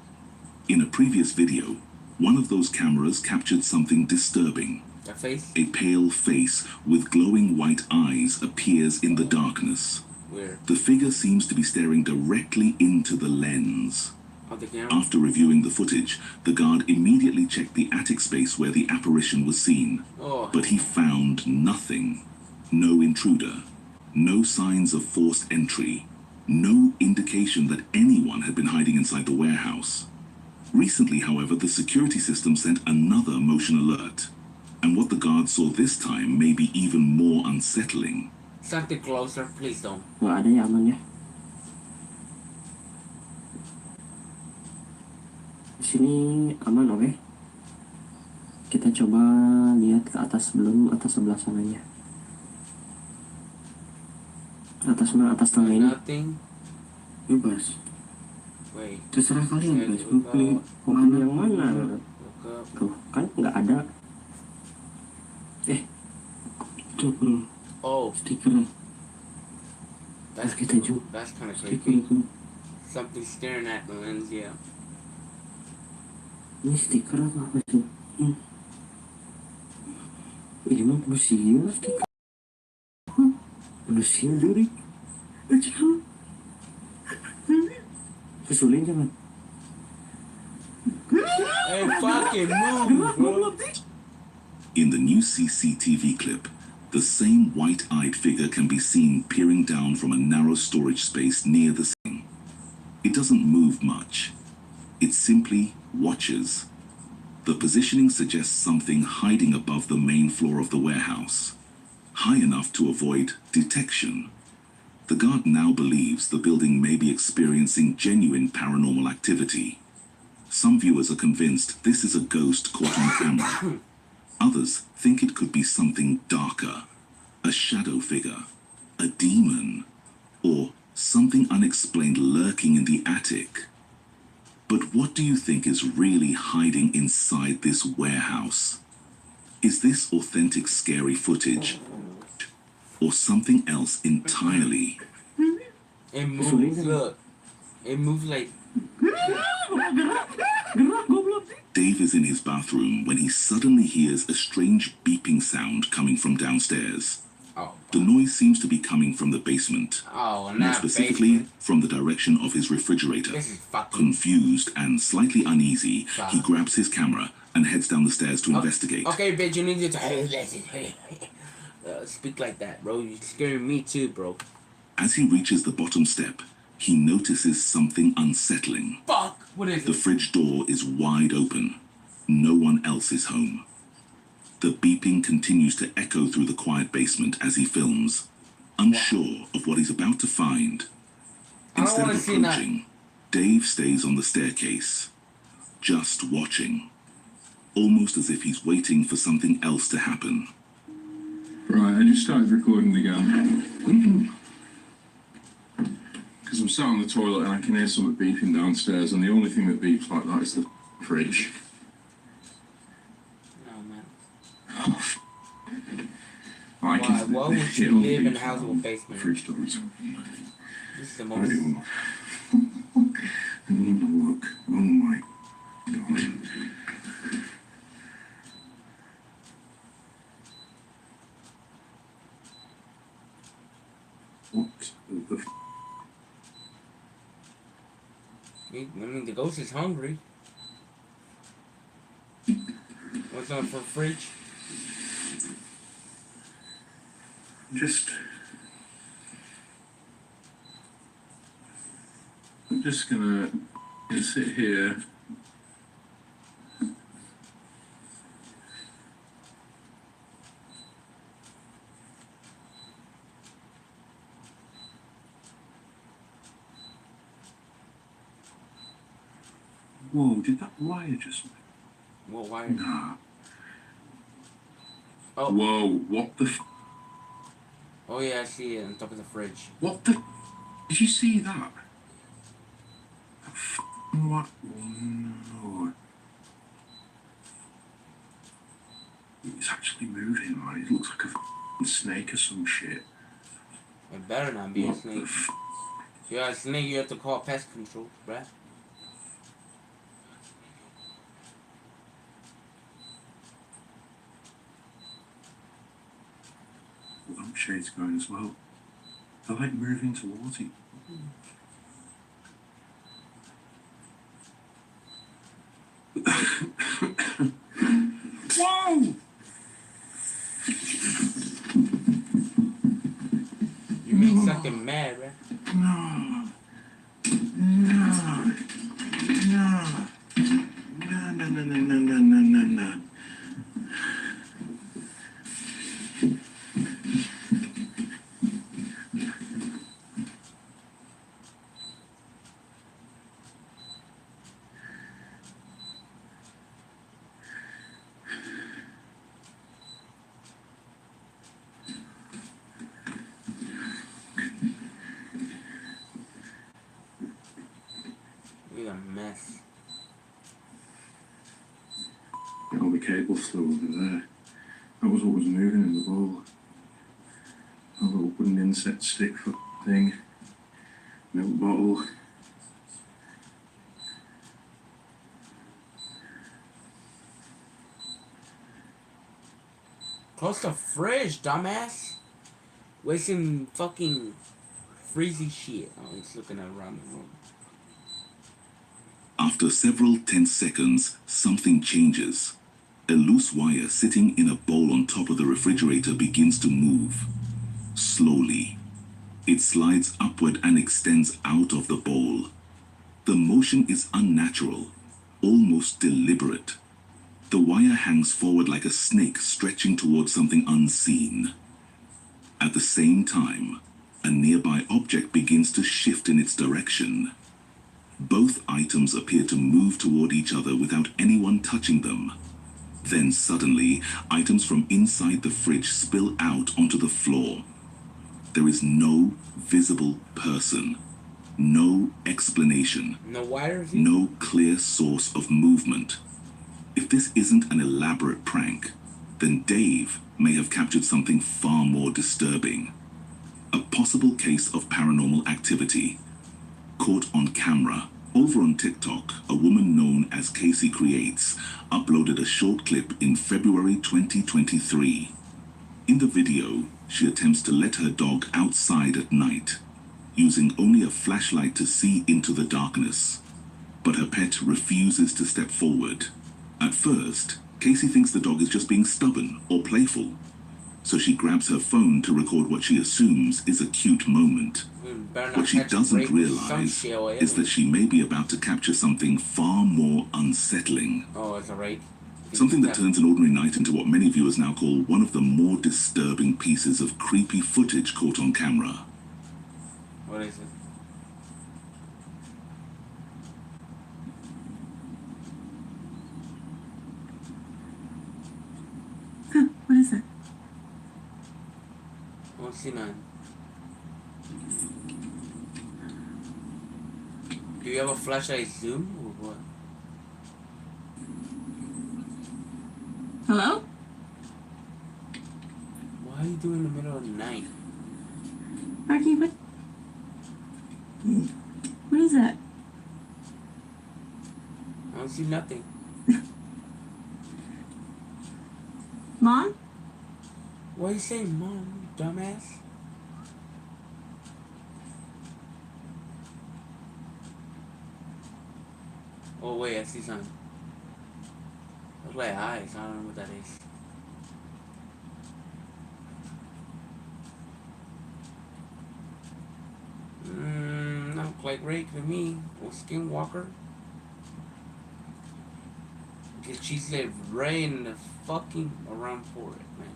In a previous video, one of those cameras captured something disturbing. A face? A pale face with glowing white eyes appears in the darkness. Weird. The figure seems to be staring directly into the lens. Of the camera? After reviewing the footage, the guard immediately checked the attic space where the apparition was seen. Oh. But he found nothing. No intruder. No signs of forced entry. No indication that anyone had been hiding inside the warehouse. Recently, however, the security system sent another motion alert. And what the guard saw this time may be even more unsettling. Something closer, please don't. Nggak ada ya aman ya. Di sini aman, oke? Kita coba lihat ke atas belum, atas sebelah sananya. Atas mana? Atas tangga ini. Nothing. Bebas. Wait. Terserah kalian guys. Let's Mau pilih go. mana? Yang mana? Look up. Tuh, kan nggak ada. Tuh bro, Oh, stiker. that's Kita cool. juga. That's kind of Stiker creepy. itu. Something staring at the lens, yeah. Ini stiker apa tuh? Ini mah manusia stiker. Manusia dari. Jangan. Kesulitan jangan. Hey, fucking move, bro. In the new CCTV clip, the same white-eyed figure can be seen peering down from a narrow storage space near the scene. It doesn't move much. It simply watches. The positioning suggests something hiding above the main floor of the warehouse, high enough to avoid detection. The guard now believes the building may be experiencing genuine paranormal activity. Some viewers are convinced this is a ghost caught on camera. Others think it could be something darker, a shadow figure, a demon, or something unexplained lurking in the attic. But what do you think is really hiding inside this warehouse? Is this authentic scary footage, or something else entirely? It moves, look. It moves like... Dave is in his bathroom when he suddenly hears a strange beeping sound coming from downstairs. Oh, The noise seems to be coming from the basement, oh, more not specifically basement. from the direction of his refrigerator. This is fucking... Confused and slightly uneasy, he grabs his camera and heads down the stairs to investigate. Okay, bitch, you need to... speak like that, bro. You're scaring me too, bro. As he reaches the bottom step, he notices something unsettling. Fuck! What is The it? fridge door is wide open. No one else is home. The beeping continues to echo through the quiet basement as he films, unsure of what he's about to find. I don't Instead wanna of see that. approaching, Dave stays on the staircase, just watching, almost as if he's waiting for something else to happen. Right, I just started recording again. Because I'm sat on the toilet and I can hear something beeping downstairs, and the only thing that beeps like that is the fridge. No, man. I Why would you it only live in a beeps house with a when basement? Fridge doors. This is the I most... don't even look. Oh my god. What the f? I mean, the ghost is hungry. What's on for fridge? I'm just gonna sit here. Whoa, did that wire just... What wire? Nah. Oh. Whoa, what the f? Oh yeah, I see it on top of the fridge. What the? Did you see that? That f***ing what? Oh no. It's actually moving, man. It looks like a f***ing snake or some shit. It better not be a What the snake. f? If you're a snake, you have to call pest control, bruh. The lampshade's going as well. They're like moving towards it. Whoa! You make something mad, bruh. No. No. No. All the cable flew over there. That was what was moving in the bowl. A little wooden insect stick thing. Milk bottle. Close the fridge, dumbass. Wasting fucking freezy shit. Oh, he's looking around the room. After several tense seconds, something changes. A loose wire sitting in a bowl on top of the refrigerator begins to move. Slowly. It slides upward and extends out of the bowl. The motion is unnatural, almost deliberate. The wire hangs forward like a snake stretching towards something unseen. At the same time, a nearby object begins to shift in its direction. Both items appear to move toward each other without anyone touching them. Then suddenly, items from inside the fridge spill out onto the floor. There is no visible person, no explanation, No wires? no clear source of movement. If this isn't an elaborate prank, then Dave may have captured something far more disturbing. A possible case of paranormal activity. Caught on camera. Over on TikTok, a woman known as Casey Creates uploaded a short clip in February 2023. In the video, she attempts to let her dog outside at night, using only a flashlight to see into the darkness. But her pet refuses to step forward. At first, Casey thinks the dog is just being stubborn or playful, so she grabs her phone to record what she assumes is a cute moment. What she doesn't realize is that she may be about to capture something far more unsettling. Oh, it's alright. Something that turns an ordinary night into what many viewers now call one of the more disturbing pieces of creepy footage caught on camera. What is it? Huh, what is that? I don't see none. Do you have a flashlight zoom or what? Hello? Why are you doing in the middle of the night? Marky, what? What is that? I don't see nothing. Mom? Why are you saying mom, you dumbass? Oh wait, I see something. Those like eyes, I don't know what that is. Not quite right for me. Or Skinwalker. Because she's like right in the fucking around for it, man.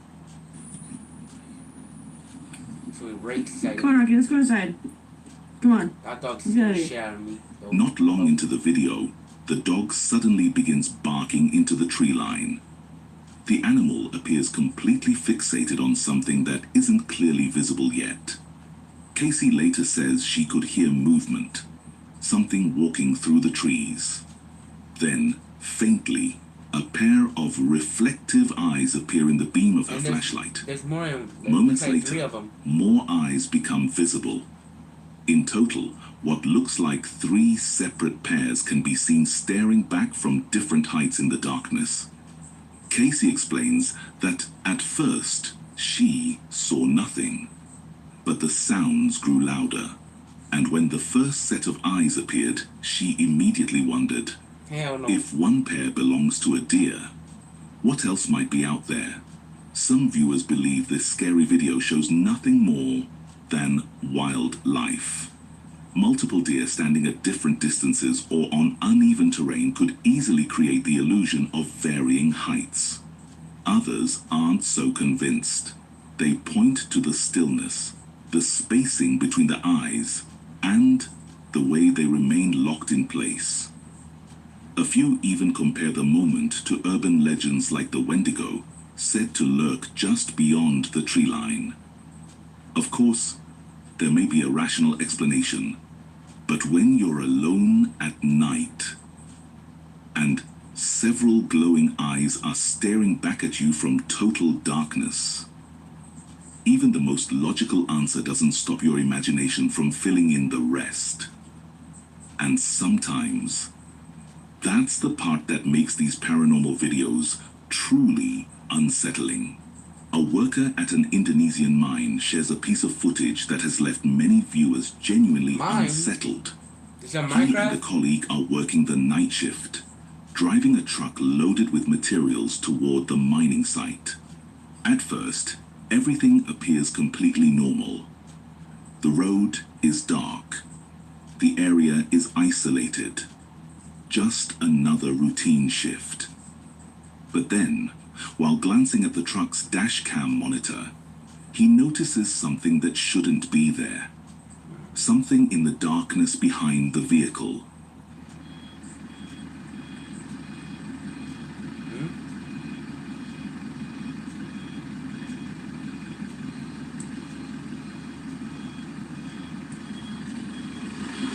So we right side. Come on, Rocky, let's go inside. Come on. That dog's Yeah, scared the yeah. shit out of me. Though. Not long into the video, the dog suddenly begins barking into the tree line. The animal appears completely fixated on something that isn't clearly visible yet. Casey later says she could hear movement, something walking through the trees. Then, faintly, a pair of reflective eyes appear in the beam of her And flashlight. There's more. Moments like 3 later, of them. more eyes become visible. In total, what looks like 3 separate pairs can be seen staring back from different heights in the darkness. Casey explains that at first, she saw nothing. But the sounds grew louder, and when the first set of eyes appeared, she immediately wondered, Hell no. if one pair belongs to a deer, what else might be out there? Some viewers believe this scary video shows nothing more than wildlife. Multiple deer standing at different distances or on uneven terrain could easily create the illusion of varying heights. Others aren't so convinced. They point to the stillness, the spacing between the eyes, and the way they remain locked in place. A few even compare the moment to urban legends like the Wendigo, said to lurk just beyond the tree line. Of course, there may be a rational explanation, but when you're alone at night and Several glowing eyes are staring back at you from total darkness. Even the most logical answer doesn't stop your imagination from filling in the rest. And sometimes, that's the part that makes these paranormal videos truly unsettling. A worker at an Indonesian mine shares a piece of footage that has left many viewers genuinely unsettled. Is that He and Minecraft? a colleague are working the night shift, driving a truck loaded with materials toward the mining site. At first, everything appears completely normal. The road is dark. The area is isolated. Just another routine shift. But then, while glancing at the truck's dash cam monitor, he notices something that shouldn't be there. Something in the darkness behind the vehicle.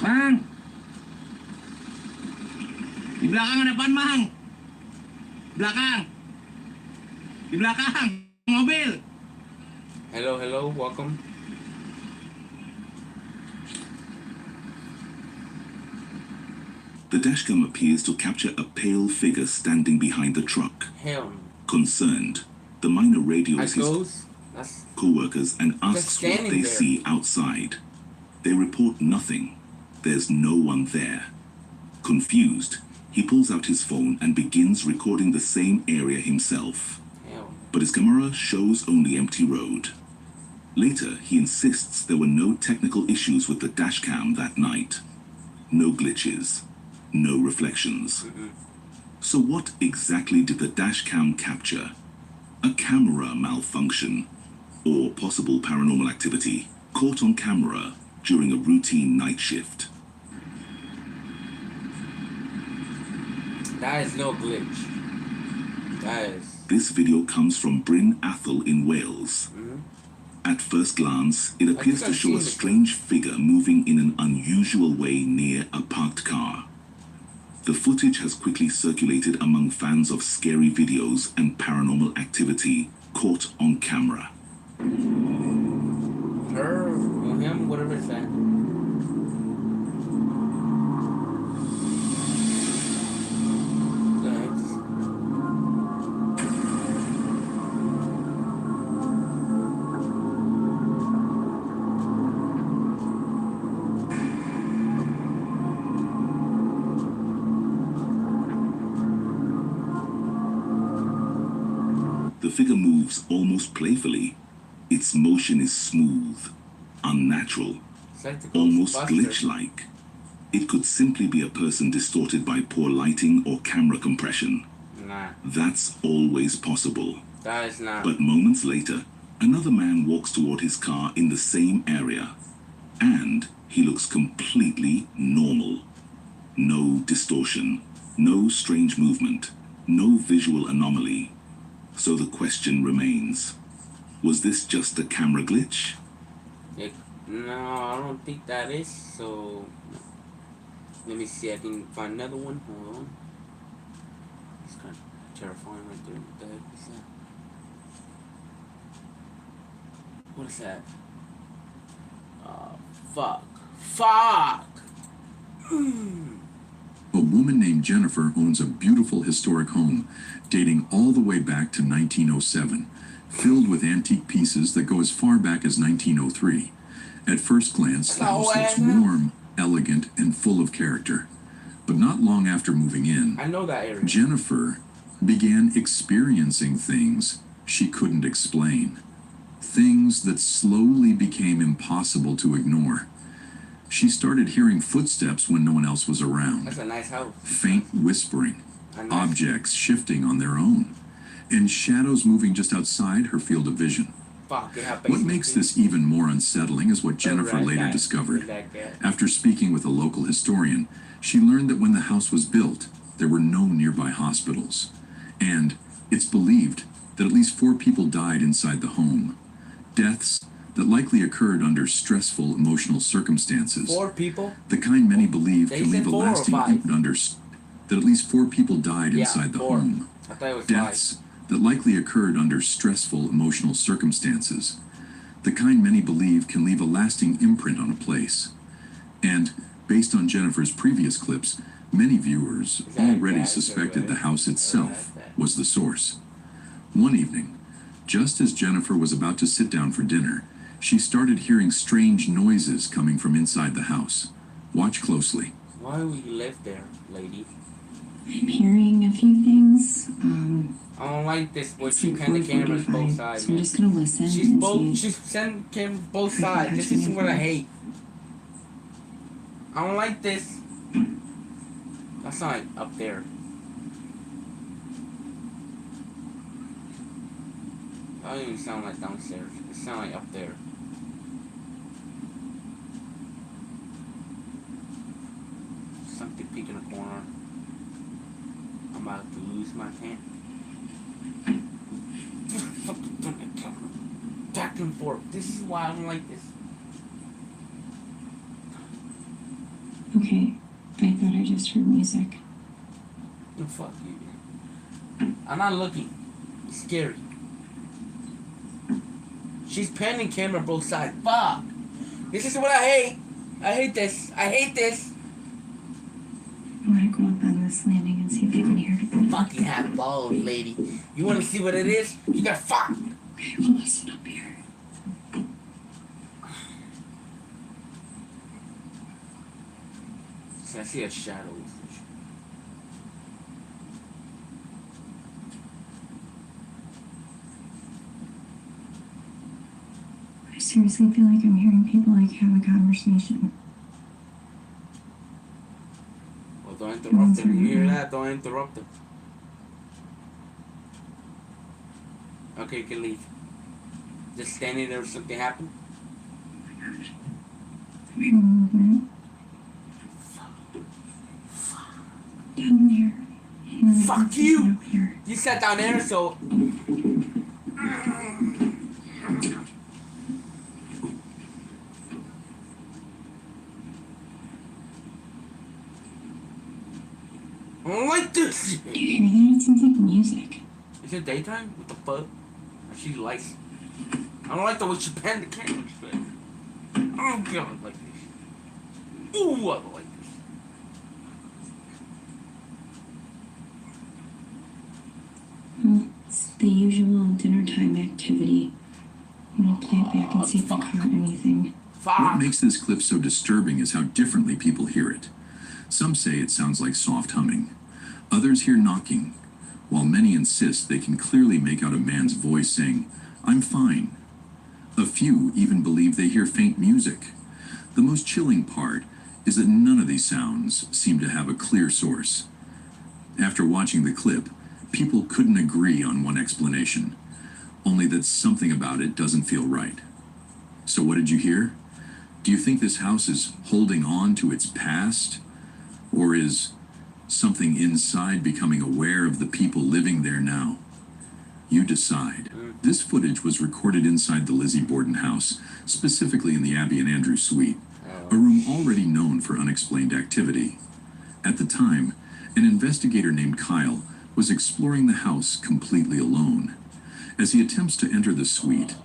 Mang! Di belakang ada apaan, Mang? Belakang! Di belakang! Mobil! Hello, welcome. The dashcam appears to capture a pale figure standing behind the truck. Hell. Concerned, the miner radios his That's co-workers and asks what standing they there. see outside. They report nothing. There's no one there. Confused, he pulls out his phone and begins recording the same area himself. hell. But his camera shows only empty road. Later, he insists there were no technical issues with the dashcam that night. No glitches. No reflections. So what exactly did the dashcam capture? A camera malfunction, or possible paranormal activity caught on camera during a routine night shift. That is no glitch. That is. This video comes from Bryn Athol in Wales. At first glance, it appears think to I've show seen a this strange figure moving in an unusual way near a parked car. The footage has quickly circulated among fans of scary videos and paranormal activity caught on camera. Her or him, whatever it's at. The figure moves almost playfully. Its motion is smooth, unnatural, It's like the almost Ghostbusters. glitch-like. It could simply be a person distorted by poor lighting or camera compression. Nah, That's always possible. that is not. But moments later, another man walks toward his car in the same area. And he looks completely normal. No distortion, no strange movement, no visual anomaly. So the question remains, was this just a camera glitch? No, I don't think that is. So, let me see. I can find another one. Hold on. It's kind of terrifying right there. What the heck is that? What is that? Fuck! A woman named Jennifer owns a beautiful historic home dating all the way back to 1907, filled with antique pieces that go as far back as 1903. At first glance, the house looks warm, elegant, and full of character. But not long after moving in, I know that area. Jennifer began experiencing things she couldn't explain. Things that slowly became impossible to ignore. She started hearing footsteps when no one else was around. That's a nice house. Faint whispering, A nice- objects shifting on their own, and shadows moving just outside her field of vision. Fuck, it happened. What makes this even more unsettling is what Jennifer later discovered. After speaking with a local historian, she learned that when the house was built, there were no nearby hospitals. And it's believed that at least 4 people died inside the home. Deaths that likely occurred under stressful emotional circumstances. 4 people? The kind many believe They can said leave a 4 or lasting 5. imprint under that at least 4 people died Yeah, inside the 4. home. I thought it was Deaths that likely occurred under stressful emotional circumstances, the kind many believe can leave a lasting imprint on a place. And, based on Jennifer's previous clips, many viewers Is that already bad? suspected the house itself Or bad? was the source. One evening, just as Jennifer was about to sit down for dinner, she started hearing strange noises coming from inside the house. Watch closely. Why would you live there, lady? I'm hearing a few things. I don't like this. What It's she like pan the cameras 4:45, both sides. so I'm Man. just gonna listen She's and both. see. She's sending cameras both sides. This is what I hate. I don't like this. That's not up there. That don't even sound like downstairs. It sounds like up there. Something peeking in the corner. I'm about to lose my hand. Back and forth. This is why I don't like this. Okay, I thought I just heard music. Oh, fuck you. I'm not looking. It's scary. She's panning camera both sides. Fuck. This is what I hate. I hate this. I hate this. I wanna go up on this landing and see if I can hear it. Fucking have balls, lady. You wanna see what it is? You got fuck. Okay, well listen up here. I see a shadow. I seriously feel like I'm hearing people like have a conversation. Well, don't interrupt them. You hear that? Don't interrupt them. Okay, you can leave. Just standing there, something happened. I'm hearing movement. Down there. And Fuck it's you! out here. You sat down there, so. I don't like this! Do you hear that? It sounds like music. Is it daytime? What the fuck? Or she lights. I don't like the way she panned the camera. I don't like this. Ooh, I don't like this. Well, it's the usual dinner time activity. I'm gonna play it back and see if I caught anything. What Fuck! makes this clip so disturbing is how differently people hear it. Some say it sounds like soft humming. Others hear knocking, while many insist they can clearly make out a man's voice saying, "I'm fine." A few even believe they hear faint music. The most chilling part is that none of these sounds seem to have a clear source. After watching the clip, people couldn't agree on one explanation, only that something about it doesn't feel right. So what did you hear? Do you think this house is holding on to its past? Or is something inside becoming aware of the people living there now? You decide. This footage was recorded inside the Lizzie Borden house, specifically in the Abby and Andrew suite, a room already known for unexplained activity. At the time, an investigator named Kyle was exploring the house completely alone. As he attempts to enter the suite,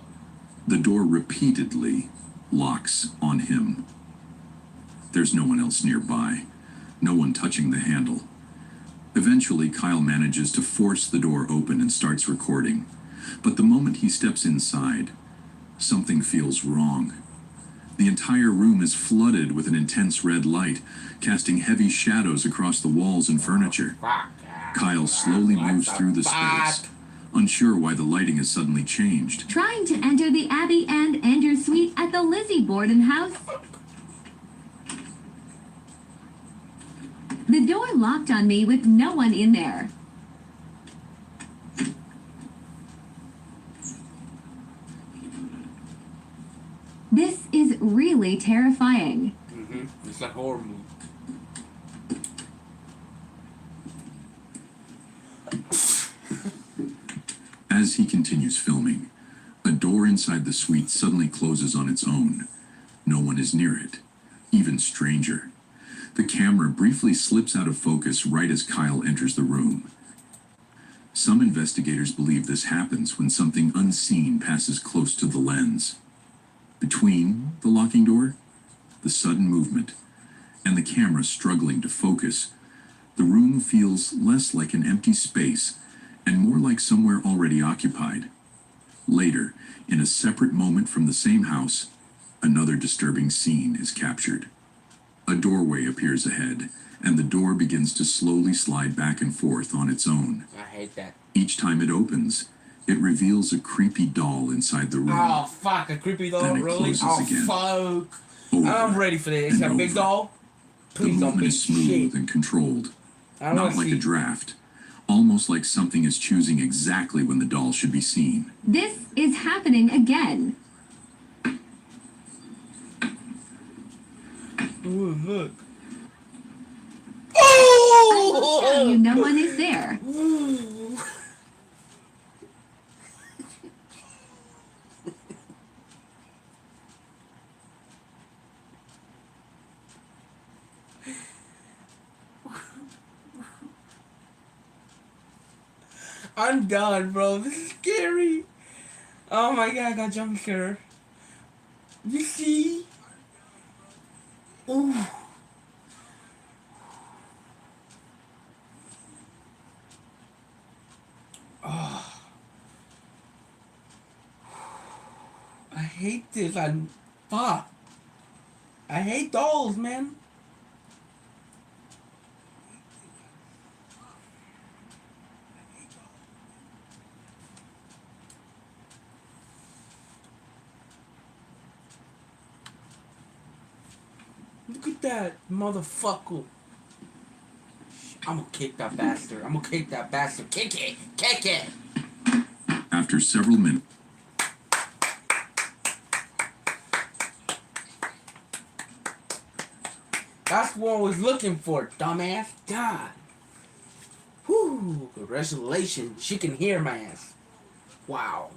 the door repeatedly locks on him. There's no one else nearby, no one touching the handle. Eventually, Kyle manages to force the door open and starts recording. But the moment he steps inside, something feels wrong. The entire room is flooded with an intense red light, casting heavy shadows across the walls and furniture. Fuck. Kyle slowly moves through the space, unsure why the lighting has suddenly changed. Trying to enter the Abby and Andrew suite at the Lizzie Borden house. The door locked on me with no one in there. This is really terrifying. It's like horror movie. As he continues filming, a door inside the suite suddenly closes on its own. No one is near it. Even stranger, The camera briefly slips out of focus right as Kyle enters the room. Some investigators believe this happens when something unseen passes close to the lens. Between the locking door, the sudden movement, and the camera struggling to focus, the room feels less like an empty space and more like somewhere already occupied. Later, in a separate moment from the same house, another disturbing scene is captured. A doorway appears ahead, and the door begins to slowly slide back and forth on its own. I hate that. Each time it opens, it reveals a creepy doll inside the room. Oh fuck, a creepy doll, Then it really? closes Oh again. fuck. Over I'm ready for this. and A big over. doll? The Please don't movement be is smooth shit. and controlled, I don't not wanna like see. a draft, almost like something is choosing exactly when the doll should be seen. This is happening again. Ooh, look. I will tell you, no one is there. Ooh. I'm done, bro. This is scary. Oh my god, I got jump scare. You see? Ooh. Oh. I hate this. Fuck. I hate dolls, man. Look at that motherfucker. I'm gonna kick that bastard. I'm gonna kick that bastard. Kick it. Kick it. After several minutes, That's what I was looking for, dumbass. God. Whew. Congratulations. She can hear my ass. Wow.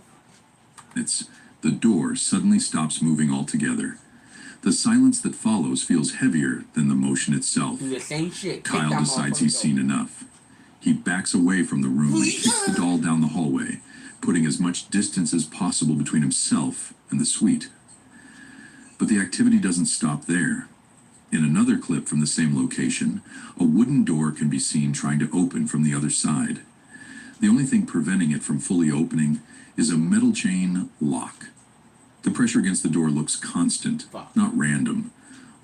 the door suddenly stops moving altogether. The silence that follows feels heavier than the motion itself. Do the same shit. Kick Kyle that decides he's motherfucker. seen enough. He backs away from the room and kicks the doll down the hallway, putting as much distance as possible between himself and the suite. But the activity doesn't stop there. In another clip from the same location, a wooden door can be seen trying to open from the other side. The only thing preventing it from fully opening is a metal chain lock. The pressure against the door looks constant, not random,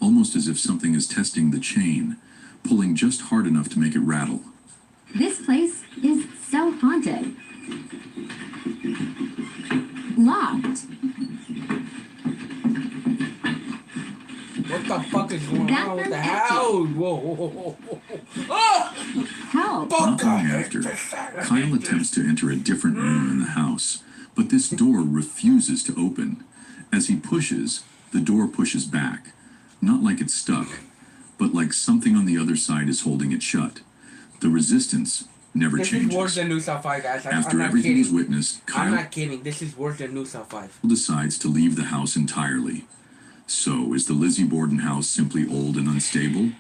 almost as if something is testing the chain, pulling just hard enough to make it rattle. This place is so haunted. Locked. What the fuck is going That on with room the empty. house? Whoa, whoa, whoa, whoa, whoa. Oh! Help. Not long after, Kyle attempts to enter a different room in the house, but this door refuses to open. As he pushes, the door pushes back, not like it's stuck, but like something on the other side is holding it shut. The resistance never This changes. is worse than New South 5, guys. I'm After not everything kidding. is witnessed, I'm Kyle not kidding. This is worse than New South 5. decides to leave the house entirely. So, is the Lizzie Borden house simply old and unstable?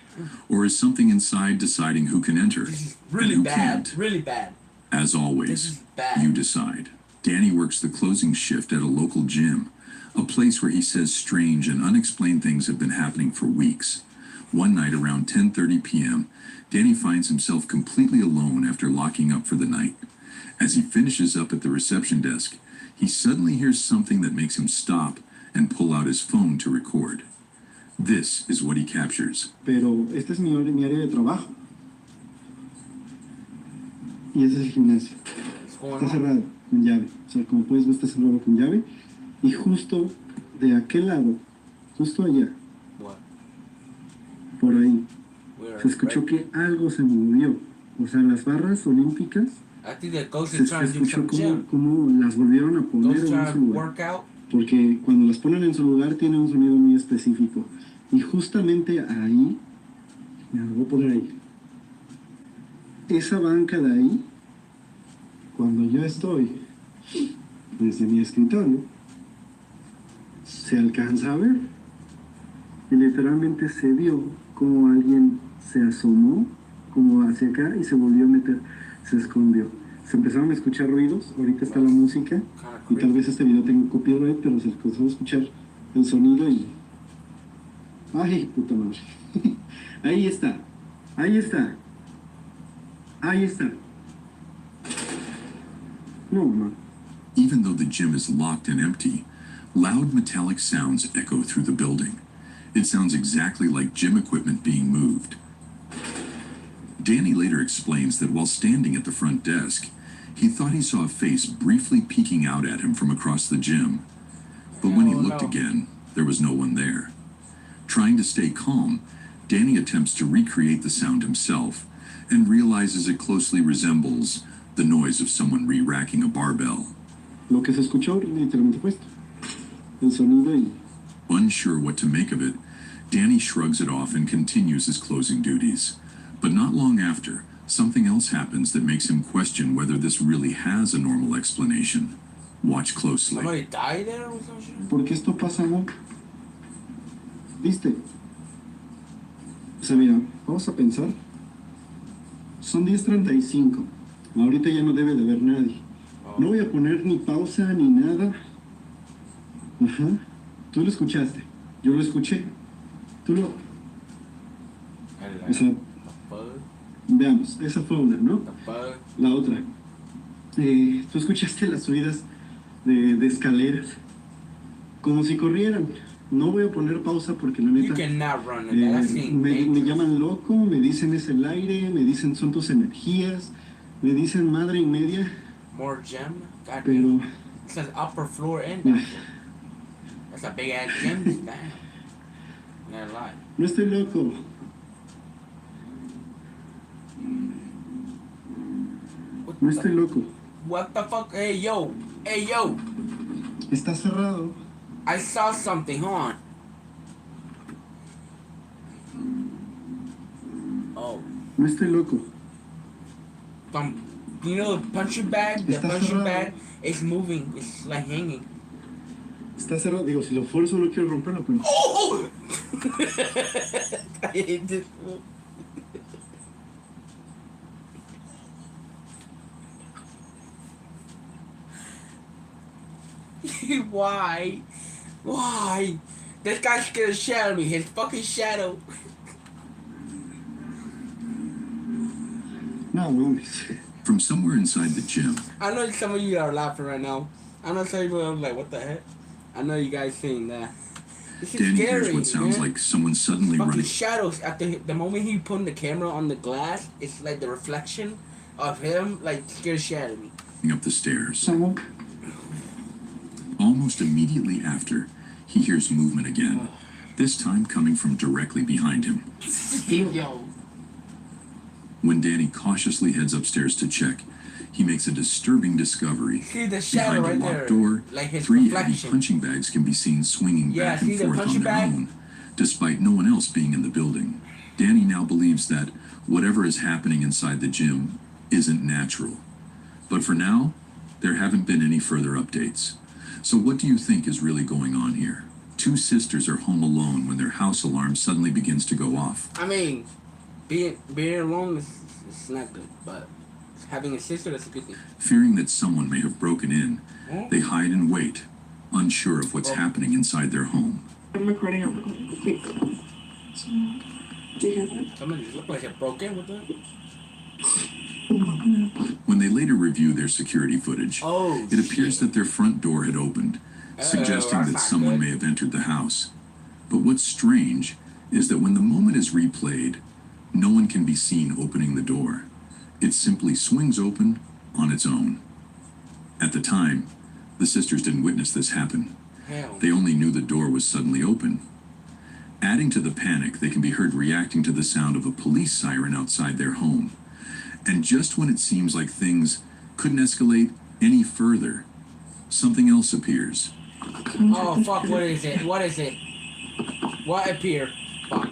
Or is something inside deciding who can enter and Really who bad. can't? Really bad. As This always, is bad. you decide. Danny works the closing shift at a local gym, a place where he says strange and unexplained things have been happening for weeks. One night around 10:30 p.m., Danny finds himself completely alone after locking up for the night. As he finishes up at the reception desk, he suddenly hears something that makes him stop and pull out his phone to record. This is what he captures. Pero este es mi área de trabajo. Y ese es el gimnasio. Está cerrado con llave. O sea, como puedes ver, está cerrado con llave. Y justo de aquel lado, justo allá, What? por ahí, Where? se escuchó que algo se movió. O sea, las barras olímpicas, I think that Ghost se is trying to do escuchó some como gym. las volvieron a poner Ghost en trying su to lugar. work out. Porque cuando las ponen en su lugar tiene un sonido muy específico. Y justamente ahí, me lo voy a poner ahí. Esa banca de ahí, cuando yo estoy desde mi escritorio, se alcanza a ver. y literalmente se vio como alguien se asomó como hacia acá y se volvió a meter, se escondió. Se empezaron a escuchar ruidos, ahorita está la música y tal vez este video tenga copyright, pero se empezó a escuchar el sonido y... ¡Ay, puta madre! Ahí está, ahí está, ahí está. No, no. Even though the gym is locked and empty, loud metallic sounds echo through the building. It sounds exactly like gym equipment being moved. Danny later explains that while standing at the front desk, he thought he saw a face briefly peeking out at him from across the gym. But when he looked again, there was no one there. Trying to stay calm, Danny attempts to recreate the sound himself and realizes it closely resembles the noise of someone re-racking a barbell. Lo que se escuchó literalmente fue esto. El sonido y... Unsure what to make of it, Danny shrugs it off and continues his closing duties. But not long after, something else happens that makes him question whether this really has a normal explanation. Watch closely. Somebody died there or some shit? ¿Por qué esto pasa, no? ¿Viste? O sea, mira, vamos a pensar. Son 10:35. Ahorita ya no debe de haber nadie. No voy a poner ni pausa ni nada. Ajá. Tú lo escuchaste. Yo lo escuché. Tú lo... O sea, veamos. Esa fue una, ¿no? La otra. Tú escuchaste las subidas de escaleras. Como si corrieran. No voy a poner pausa porque la neta... me llaman loco, me dicen es el aire, me dicen son tus energías, me dicen madre y media. More gym? God Pero... It says upper floor and down floor. That's a big ass gym. Damn. Not a lot. No estoy loco. No estoy loco. What the fuck? Hey yo! Hey yo! Está cerrado. I saw something, hold on. Oh. No estoy loco. You know the punching bag? The Está punching cerrado. bag is moving. It's like hanging. Está cerrado. Digo, si lo fuerzo no quiero romperlo, pero... Oh! I hate this fool. Why? Why? This guy scared the shit out of me. His fucking shadow. No, mames. From somewhere inside the gym, I know some of you are laughing right now. I know some people are like, what the heck? I know you guys saying that. This is Danny scary, hears what sounds man. like someone suddenly Fucking running shadows. At the moment he put the camera on the glass, it's like the reflection of him, like scared the shit out of me. up the stairs. Someone... Almost immediately after, he hears movement again, this time coming from directly behind him. Yo. When Danny cautiously heads upstairs to check, he makes a disturbing discovery. See the shadow Behind a right locked there, door, like his 3 heavy reflection. punching bags can be seen swinging Yeah, back see and the forth punching on their bag? own, despite no one else being in the building. Danny now believes that whatever is happening inside the gym isn't natural. But for now, there haven't been any further updates. So what do you think is really going on here? 2 sisters are home alone when their house alarm suddenly begins to go off. I mean, being alone is not good, but having a sister, that's a good thing. Fearing that someone may have broken in, they hide and wait, unsure of what's happening inside their home. I'm recording it. Do you have it? Somebody look like it broke in with that. When they later review their security footage, it appears that their front door had opened, suggesting that someone may have entered the house. But what's strange is that when the moment is replayed, no one can be seen opening the door. It simply swings open on its own. At the time, the sisters didn't witness this happen. They only knew the door was suddenly open. Adding to the panic, they can be heard reacting to the sound of a police siren outside their home. And just when it seems like things couldn't escalate any further, something else appears. Oh fuck! What is it? What is it? What appeared? Fuck!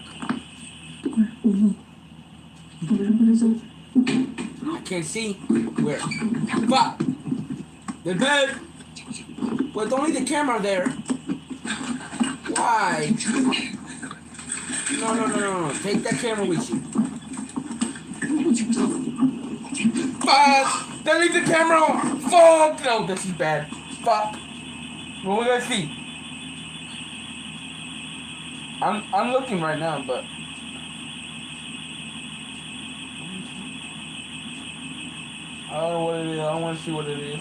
I can't see. Where? Fuck! The bed. With only the camera there. Why? No. Take that camera with you. Fuck! Don't leave the camera on! Fuck! No, this is bad. Fuck. What we gonna see? I'm looking right now, but I don't know what it is. I don't want to see what it is.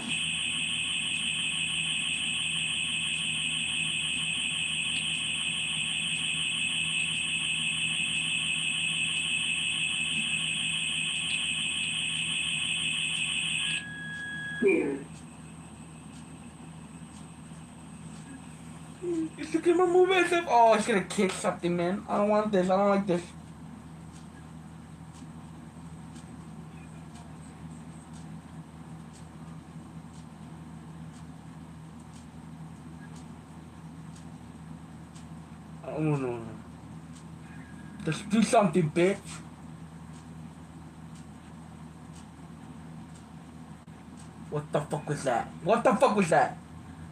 It's the camera moving itself. Oh, it's gonna kick something, man. I don't want this. I don't like this. Oh no. Just do something, bitch. What the fuck was that? What the fuck was that?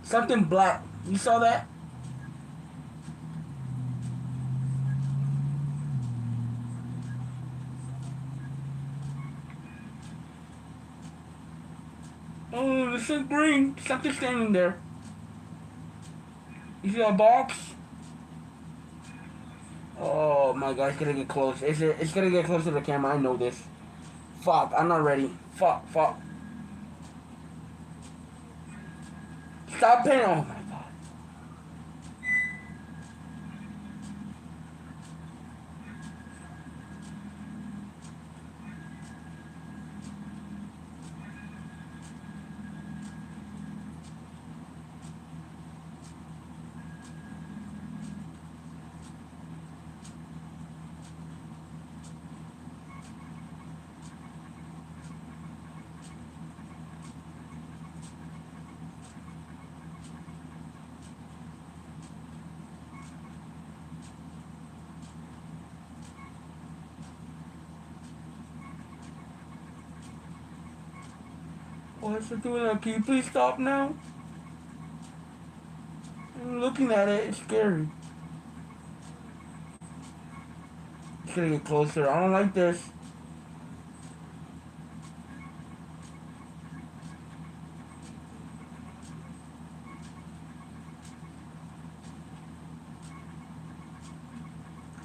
Something black. You saw that? Oh, this is green. Something standing there. You see a box? Oh my god, it's gonna get close. It's gonna get close to the camera. I know this. Fuck, I'm not ready. Fuck. Stop paying. Oh my god. What's it doing that? Can you please stop now? I'm looking at it, it's scary. It's gonna get closer. I don't like this.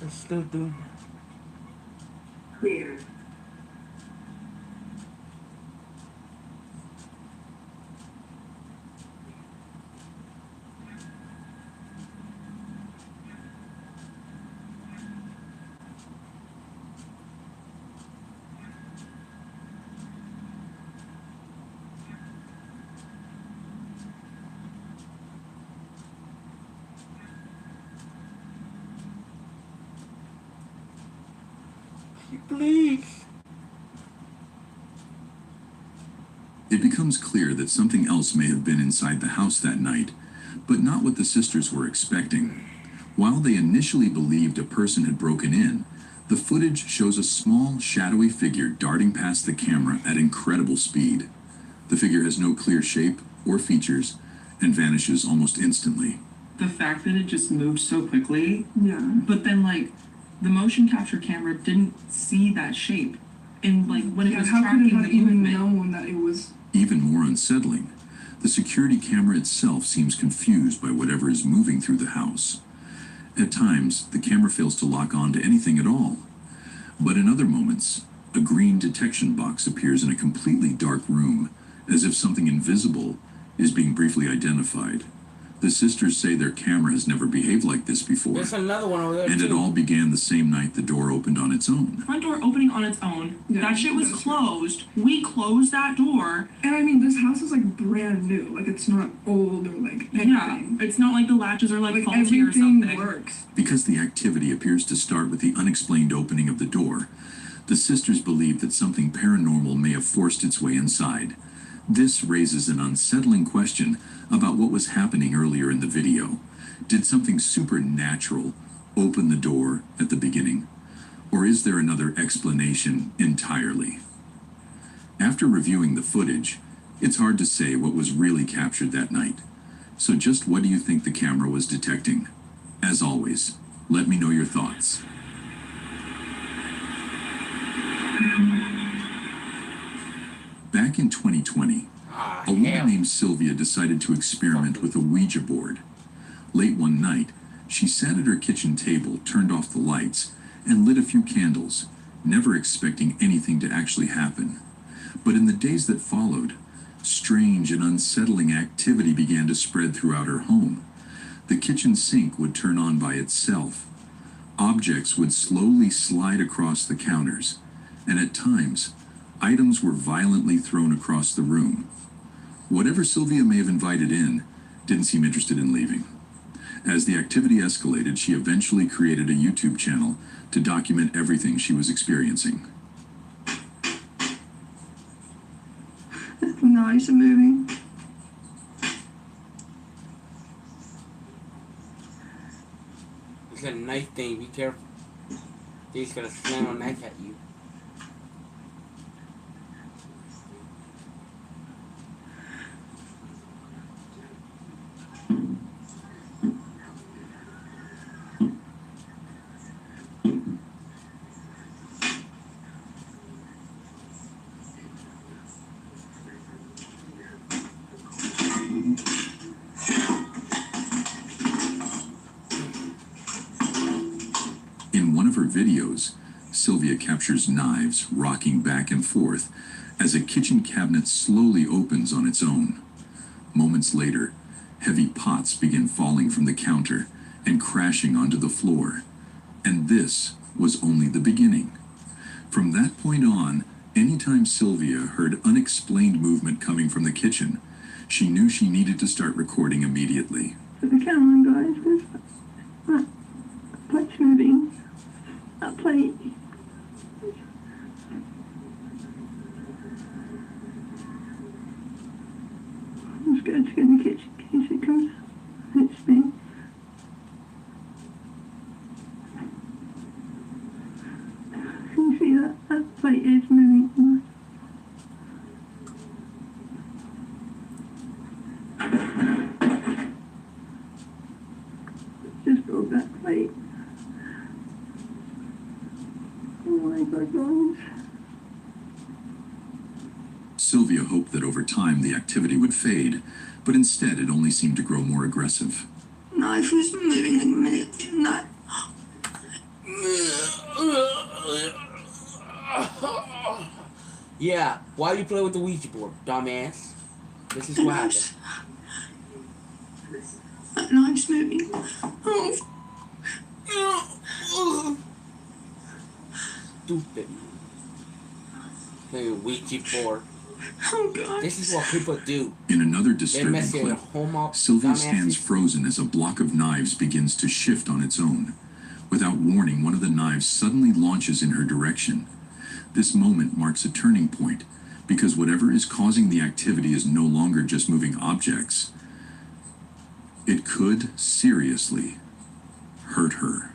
It's still doing it. Clear. Please. It becomes clear that something else may have been inside the house that night, but not what the sisters were expecting. While they initially believed a person had broken in, the footage shows a small, shadowy figure darting past the camera at incredible speed. The figure has no clear shape or features and vanishes almost instantly. The fact that it just moved so quickly, Yeah. but then like the motion capture camera didn't see that shape, and like when it was how could it tracking have the even movement. known that it was? Even more unsettling, the security camera itself seems confused by whatever is moving through the house. At times, the camera fails to lock on to anything at all. But in other moments, a green detection box appears in a completely dark room, as if something invisible is being briefly identified. The sisters say their camera has never behaved like this before. There's another one over there And too. it all began the same night the door opened on its own. Front door opening on its own. Yeah, That shit was that's closed. We closed that door. And I mean, this house is like brand new. Like it's not old or like Yeah, anything. it's not like the latches are like Like faulty or everything something. works. Because the activity appears to start with the unexplained opening of the door, the sisters believe that something paranormal may have forced its way inside. This raises an unsettling question about what was happening earlier in the video. Did something supernatural open the door at the beginning? Or is there another explanation entirely? After reviewing the footage, it's hard to say what was really captured that night. So just what do you think the camera was detecting? As always, let me know your thoughts. Back in 2020, a woman named Sylvia decided to experiment with a Ouija board. Late one night, she sat at her kitchen table, turned off the lights, and lit a few candles, never expecting anything to actually happen. But in the days that followed, strange and unsettling activity began to spread throughout her home. The kitchen sink would turn on by itself. Objects would slowly slide across the counters, and at times, items were violently thrown across the room. Whatever Sylvia may have invited in didn't seem interested in leaving. As the activity escalated, she eventually created a YouTube channel to document everything she was experiencing. Nice movie. It's a knife thing, be careful. He's gonna slam a knife at you. In one of her videos, Sylvia captures knives rocking back and forth as a kitchen cabinet slowly opens on its own. Moments later, heavy pots begin falling from the counter and crashing onto the floor. And this was only the beginning. From that point on, anytime Sylvia heard unexplained movement coming from the kitchen, she knew she needed to start recording immediately. Put the camera on, guys. That plate's moving. That plate. I'm scared to go in the kitchen in case it comes and hits me. Can you see that? That plate is moving. Just broke that plate. Oh my God, guys. Sylvia hoped that over time the activity would fade, but instead it only seemed to grow more aggressive. Knife was moving in a minute. Knife. Yeah, why do you play with the Ouija board, dumbass? This is what happened. That knife's moving. Oh. Stupid. Playing Ouija board. Oh God. This is what people do. In another They disturbing mess their clip, home up. Sylvia dumbasses. stands frozen as a block of knives begins to shift on its own. Without warning, one of the knives suddenly launches in her direction. This moment marks a turning point, because whatever is causing the activity is no longer just moving objects. It could seriously hurt her.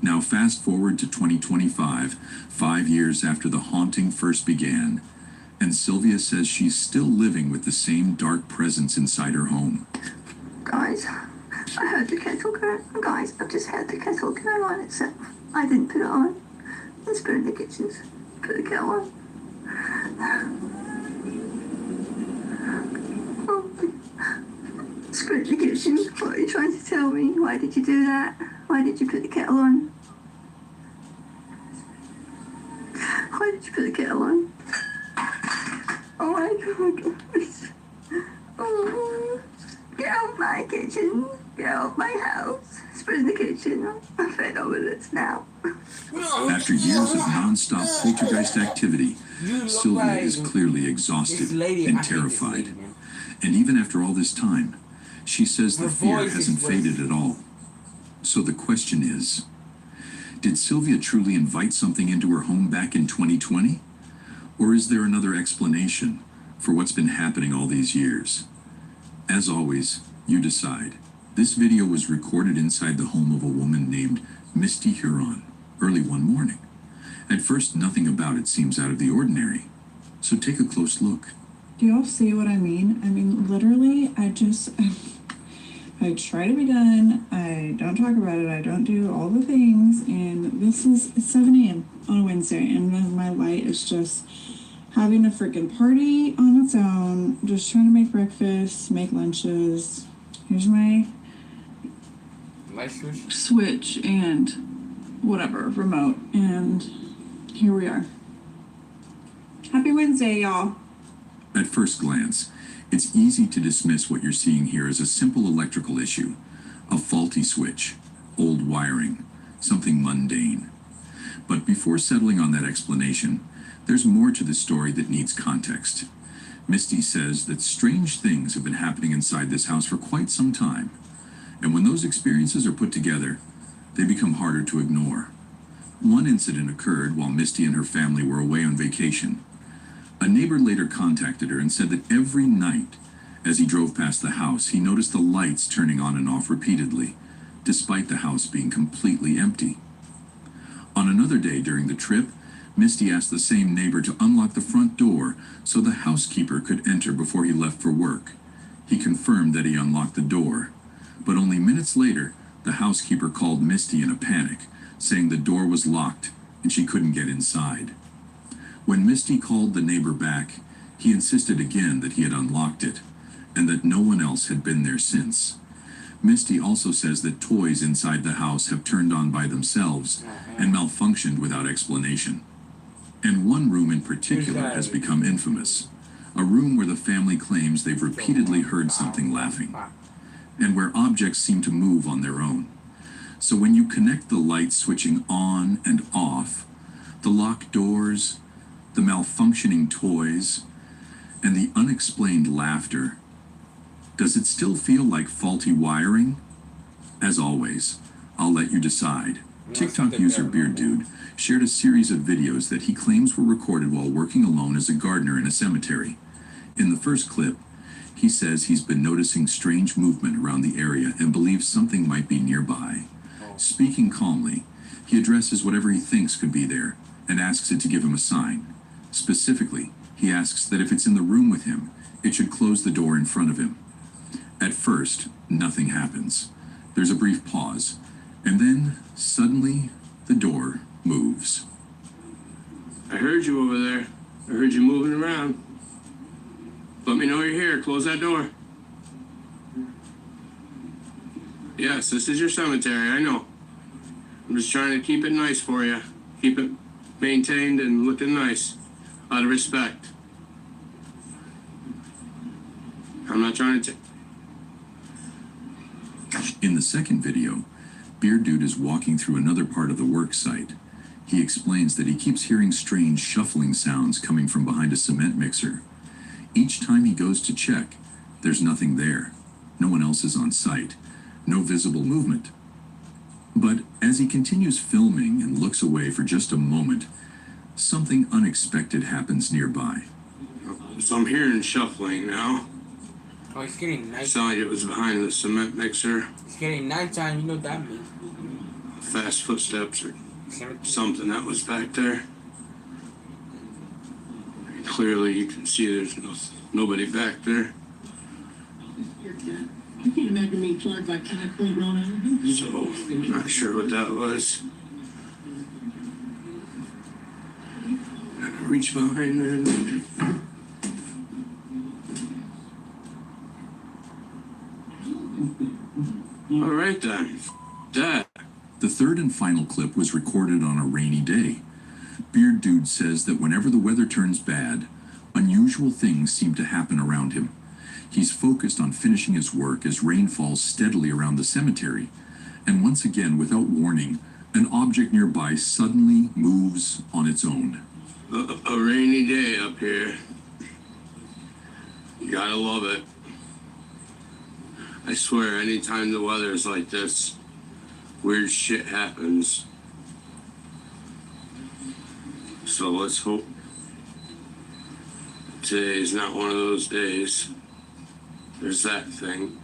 Now fast forward to 2025, 5 years after the haunting first began, and Sylvia says she's still living with the same dark presence inside her home. Guys, I heard the kettle go. Guys, I've just heard the kettle go on itself. I didn't put it on. Let's put it in the kitchen. Put the kettle on. Let's put it in the kitchen. What are you trying to tell me? Why did you do that? Why did you put the kettle on? Why did you put the kettle on? Oh my God, guys. Oh, get out of my kitchen. Get out of my house. Let's put it in the kitchen. I'm fed up with this now. After years of non-stop poltergeist activity, Sylvia is clearly exhausted and terrified. And even after all this time, she says the fear hasn't faded at all. So the question is, did Sylvia truly invite something into her home back in 2020? Or is there another explanation for what's been happening all these years? As always, you decide. This video was recorded inside the home of a woman named Misty Huron early one morning. At first, nothing about it seems out of the ordinary. So take a close look. Do y'all see what I mean? I mean, literally, I try to be done. I don't talk about it. I don't do all the things. And it's 7 a.m. on a Wednesday. And my light is just having a freaking party on its own, just trying to make breakfast, make lunches. Here's my Light switch? switch and whatever, remote, and here we are. Happy Wednesday, y'all. At first glance, it's easy to dismiss what you're seeing here as a simple electrical issue, a faulty switch, old wiring, something mundane. But before settling on that explanation, there's more to the story that needs context. Misty says that strange things have been happening inside this house for quite some time, and when those experiences are put together, they become harder to ignore. One incident occurred while Misty and her family were away on vacation. A neighbor later contacted her and said that every night, as he drove past the house, he noticed the lights turning on and off repeatedly, despite the house being completely empty. On another day during the trip, Misty asked the same neighbor to unlock the front door so the housekeeper could enter before he left for work. He confirmed that he unlocked the door, but only minutes later, the housekeeper called Misty in a panic, saying the door was locked and she couldn't get inside. When Misty called the neighbor back, he insisted again that he had unlocked it, and that no one else had been there since. Misty also says that toys inside the house have turned on by themselves and malfunctioned without explanation. And one room in particular has become infamous, a room where the family claims they've repeatedly heard something laughing, and where objects seem to move on their own. So when you connect the lights switching on and off, the locked doors, the malfunctioning toys, and the unexplained laughter, does it still feel like faulty wiring? As always, I'll let you decide. TikTok user Beard Dude shared a series of videos that he claims were recorded while working alone as a gardener in a cemetery. In the first clip, he says he's been noticing strange movement around the area and believes something might be nearby. Speaking calmly, he addresses whatever he thinks could be there and asks it to give him a sign. Specifically, he asks that if it's in the room with him, it should close the door in front of him. At first, nothing happens. There's a brief pause, and then, suddenly, the door moves. I heard you over there. I heard you moving around. Let me know you're here. Close that door. Yes, this is your cemetery, I know. I'm just trying to keep it nice for you. Keep it maintained and looking nice. Out of respect. I'm not trying to In the second video, Beard Dude is walking through another part of the work site. He explains that he keeps hearing strange shuffling sounds coming from behind a cement mixer. Each time he goes to check, there's nothing there. No one else is on site. No visible movement. But as he continues filming and looks away for just a moment, something unexpected happens nearby. So I'm hearing shuffling now. Oh, it's getting nighttime. Sounded like it was behind the cement mixer. It's getting nighttime, you know what that means. Fast footsteps or something that was back there. Clearly you can see there's nobody back there. You can't imagine me charged by cat playground animals. So, I'm not sure what that was. Reach behind there. All right then. That. The third and final clip was recorded on a rainy day. Beard Dude says that whenever the weather turns bad, unusual things seem to happen around him. He's focused on finishing his work as rain falls steadily around the cemetery, and once again, without warning, an object nearby suddenly moves on its own. A rainy day up here. You gotta love it. I swear, anytime the weather's like this, weird shit happens. So let's hope today's not one of those days. There's that thing.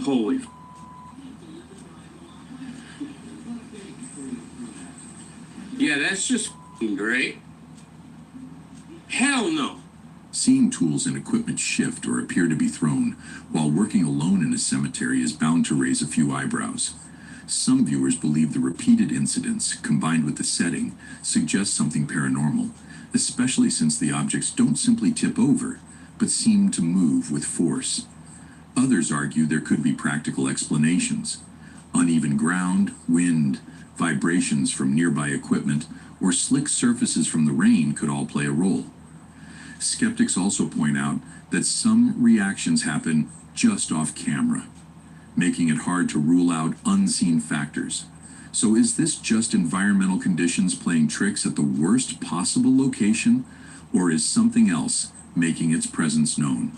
Holy. Yeah, that's just great. Hell no. Seeing tools and equipment shift or appear to be thrown while working alone in a cemetery is bound to raise a few eyebrows. Some viewers believe the repeated incidents, combined with the setting, suggest something paranormal, especially since the objects don't simply tip over, but seem to move with force. Others argue there could be practical explanations. Uneven ground, wind, vibrations from nearby equipment, or slick surfaces from the rain could all play a role. Skeptics also point out that some reactions happen just off camera, making it hard to rule out unseen factors. So is this just environmental conditions playing tricks at the worst possible location, or is something else making its presence known?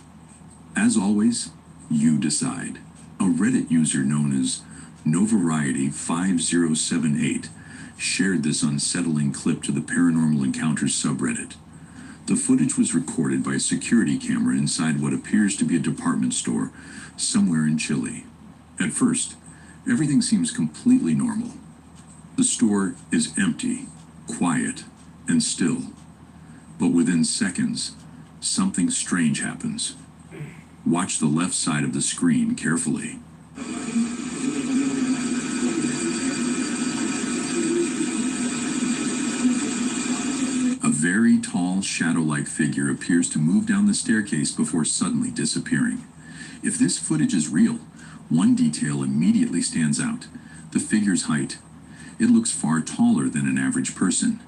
As always, you decide. A Reddit user known as Novariety5078 shared this unsettling clip to the Paranormal Encounters subreddit. The footage was recorded by a security camera inside what appears to be a department store somewhere in Chile. At first, everything seems completely normal. The store is empty, quiet, and still. But within seconds, something strange happens. Watch the left side of the screen carefully. A very tall, shadow-like figure appears to move down the staircase before suddenly disappearing. If this footage is real, one detail immediately stands out: the figure's height. It looks far taller than an average person,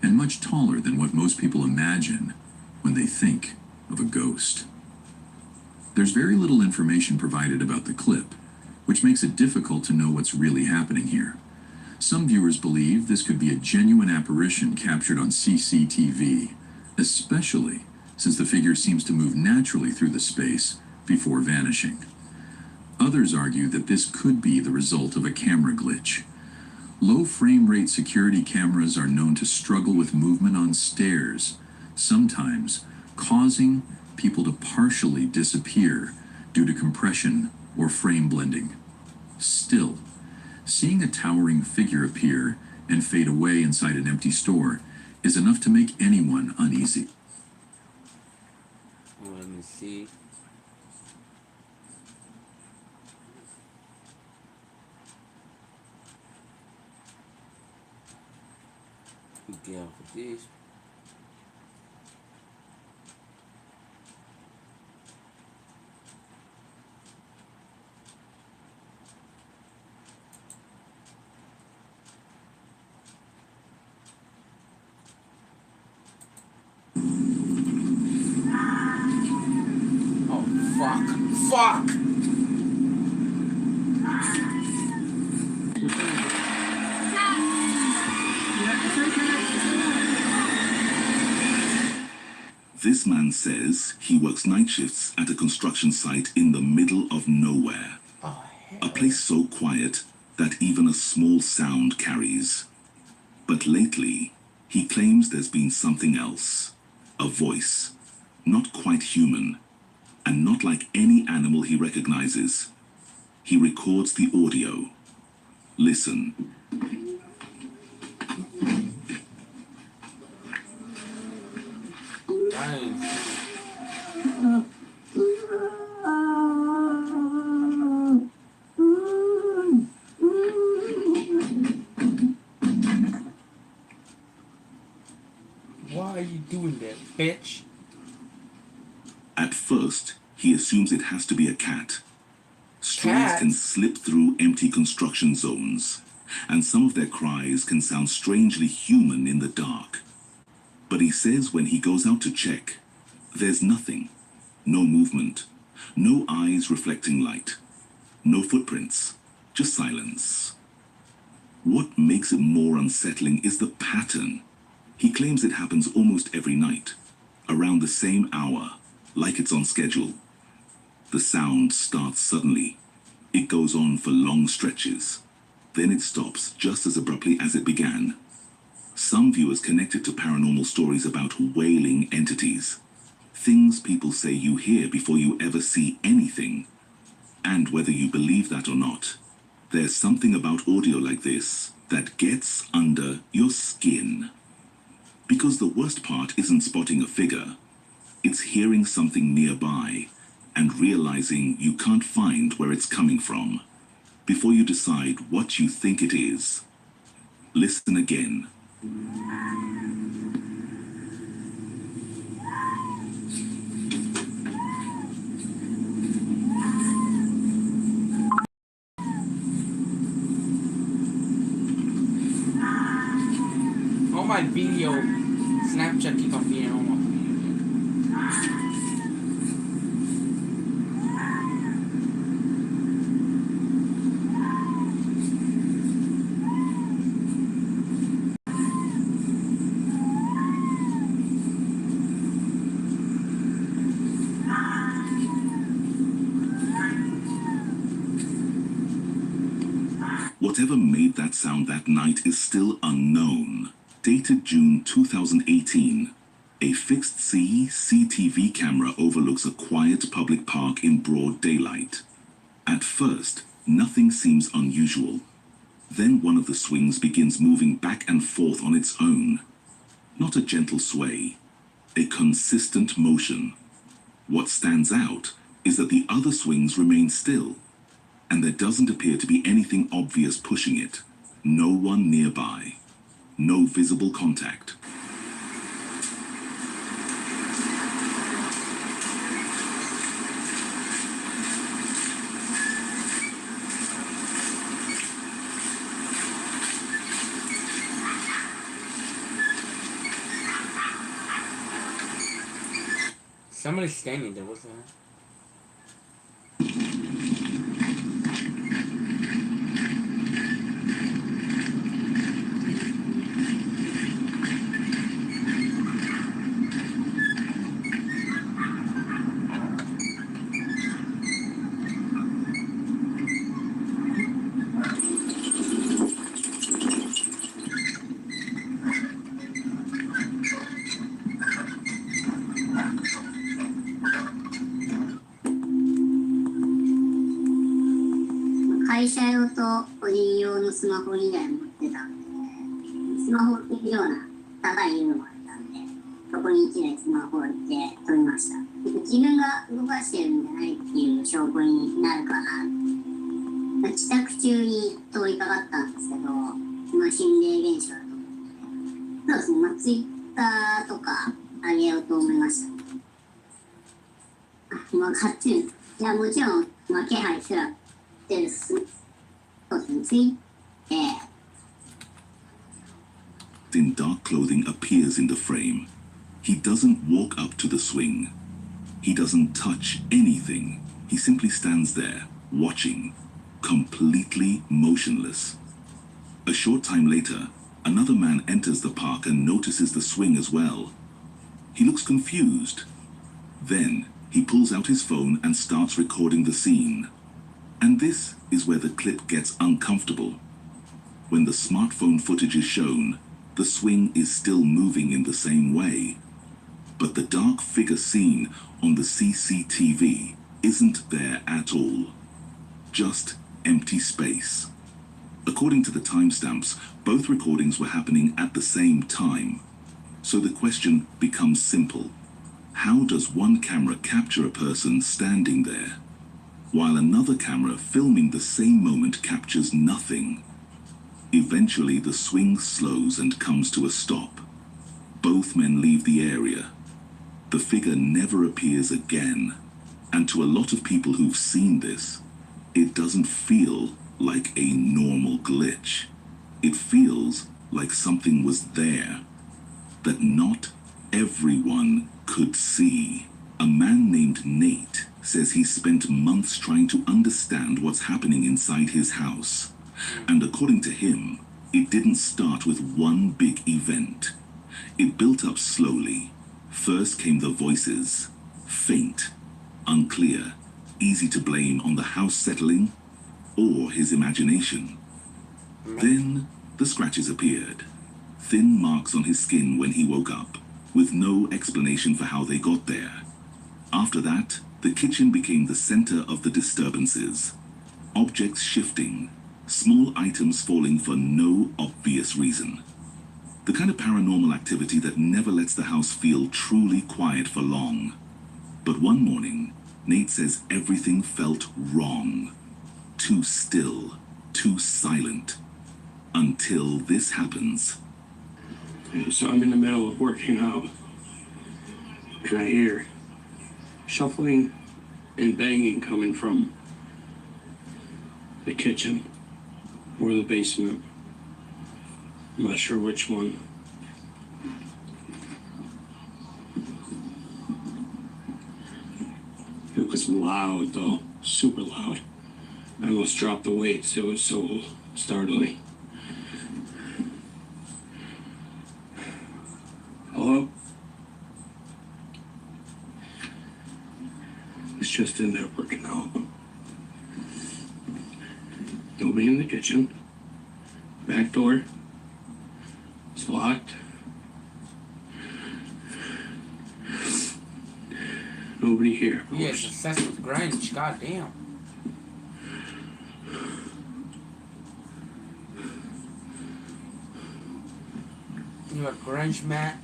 and much taller than what most people imagine when they think of a ghost. There's very little information provided about the clip, which makes it difficult to know what's really happening here. Some viewers believe this could be a genuine apparition captured on CCTV, especially since the figure seems to move naturally through the space before vanishing. Others argue that this could be the result of a camera glitch. Low frame rate security cameras are known to struggle with movement on stairs, sometimes causing people to partially disappear due to compression or frame blending. Still, seeing a towering figure appear and fade away inside an empty store is enough to make anyone uneasy. Let me see. Get off with this. Oh, fuck. This man says he works night shifts at a construction site in the middle of nowhere. A place so quiet that even a small sound carries. But lately, he claims there's been something else. A voice, not quite human, and not like any animal he recognizes. He records the audio. Listen. Why are you doing that, bitch? At first, he assumes it has to be a cat. Strays can slip through empty construction zones, and some of their cries can sound strangely human in the dark. But he says when he goes out to check, there's nothing. No movement, no eyes reflecting light, no footprints, just silence. What makes it more unsettling is the pattern. He claims it happens almost every night, around the same hour, like it's on schedule. The sound starts suddenly. It goes on for long stretches. Then it stops just as abruptly as it began. Some viewers connect it to paranormal stories about wailing entities. Things people say you hear before you ever see anything. And whether you believe that or not, there's something about audio like this that gets under your skin. Because the worst part isn't spotting a figure, it's hearing something nearby and realizing you can't find where it's coming from. before you decide what you think it is. Listen again. All my video Snapchat keep on being on. Whatever made that sound that night is still unknown. Dated June 2018, a fixed CCTV camera overlooks a quiet public park in broad daylight. At first, nothing seems unusual. Then one of the swings begins moving back and forth on its own. Not a gentle sway, a consistent motion. What stands out is that the other swings remain still, and there doesn't appear to be anything obvious pushing it. No one nearby. No visible contact. Somebody's standing there, what's that?会社用と個人用のスマホ2台持ってたんで、スマホを置くような高いのがあったんで、そこに1台スマホを置いて撮りました。自分が動かしてるんじゃないっていう証拠になるかな。帰宅中に通りかかったんですけど、心霊現象だと思って、そうですね、ツイッターとか上げようと思いました。かっちり。じゃあもちろん、気配すらin dark clothing appears in the frame. He doesn't walk up to the swing. He doesn't touch anything. He simply stands there, watching, completely motionless. A short time later, another man enters the park and notices the swing as well. He looks confused. Then, he pulls out his phone and starts recording the scene. And this is where the clip gets uncomfortable. When the smartphone footage is shown, the swing is still moving in the same way. But the dark figure seen on the CCTV isn't there at all. Just empty space. According to the timestamps, both recordings were happening at the same time. So the question becomes simple. How does one camera capture a person standing there, while another camera filming the same moment captures nothing? Eventually, the swing slows and comes to a stop. Both men leave the area. The figure never appears again. And to a lot of people who've seen this, it doesn't feel like a normal glitch. It feels like something was there that not everyone could see. A man named Nate says he spent months trying to understand what's happening inside his house. And according to him, it didn't start with one big event. It built up slowly. First came the voices, faint, unclear, easy to blame on the house settling or his imagination. Then the scratches appeared, thin marks on his skin when he woke up, with no explanation for how they got there. After that, the kitchen became the center of the disturbances. Objects shifting, small items falling for no obvious reason. The kind of paranormal activity that never lets the house feel truly quiet for long. But one morning, Nate says everything felt wrong. too still, too silent. Until this happens. So I'm in the middle of working out, and I hear shuffling and banging coming from the kitchen or the basement. I'm not sure which one. It was loud though, super loud. I almost dropped the weights, it was so startling. Hello? It's just in there working out. Nobody in the kitchen. Back door. It's locked. Nobody here. He is obsessed with grunge, goddamn. You a grunge, Matt?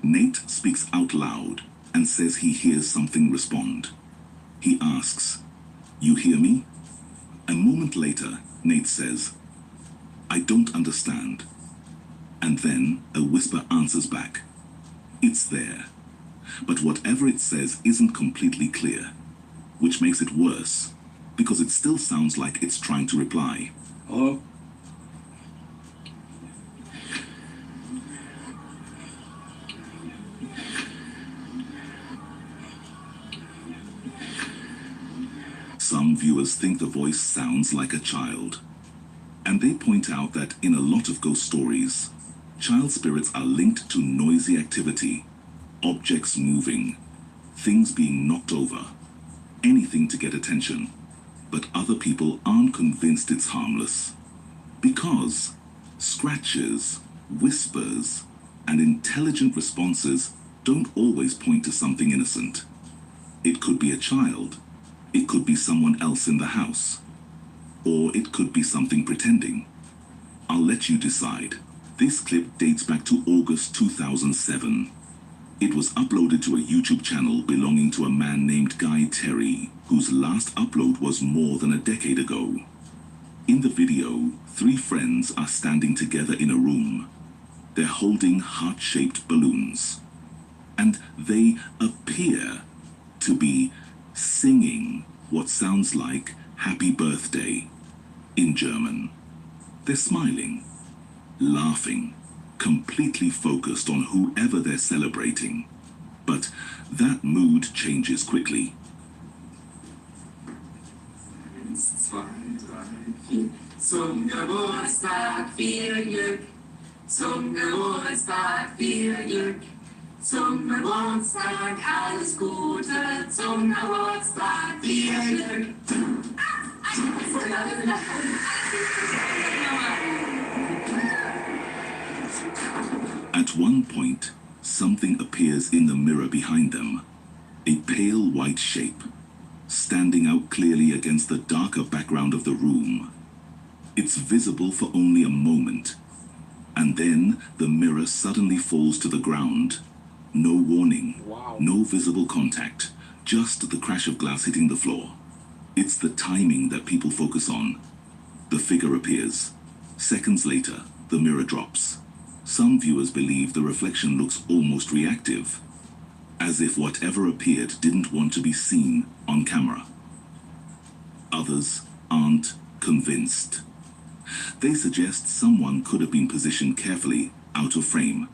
Nate speaks out loud and says he hears something respond. He asks, "You hear me?" A moment later, Nate says, "I don't understand." And then a whisper answers back, "It's there." But whatever it says isn't completely clear, which makes it worse, because it still sounds like it's trying to reply. Hello? Some viewers think the voice sounds like a child, and they point out that in a lot of ghost stories, child spirits are linked to noisy activity, objects moving, things being knocked over, anything to get attention. But other people aren't convinced it's harmless, because scratches, whispers, and intelligent responses don't always point to something innocent. It could be a child, it could be someone else in the house, or it could be something pretending. I'll let you decide. This clip dates back to August 2007. It was uploaded to a YouTube channel belonging to a man named Guy Terry, whose last upload was more than a decade ago. In the video, 3 friends are standing together in a room. They're holding heart-shaped balloons, and they appear to be singing what sounds like "Happy Birthday" in German. They're smiling, laughing, completely focused on whoever they're celebrating. But that mood changes quickly. Zum Geburtstag viel Glück, zum Geburtstag viel Glück, zum Geburtstag alles Gute, zum Geburtstag viel Glück. At one point, something appears in the mirror behind them. A pale white shape, standing out clearly against the darker background of the room. It's visible for only a moment, and then the mirror suddenly falls to the ground. No warning, no visible contact, just the crash of glass hitting the floor. It's the timing that people focus on. The figure appears. Seconds later, the mirror drops. Some viewers believe the reflection looks almost reactive, as if whatever appeared didn't want to be seen on camera. Others aren't convinced. They suggest someone could have been positioned carefully out of frame,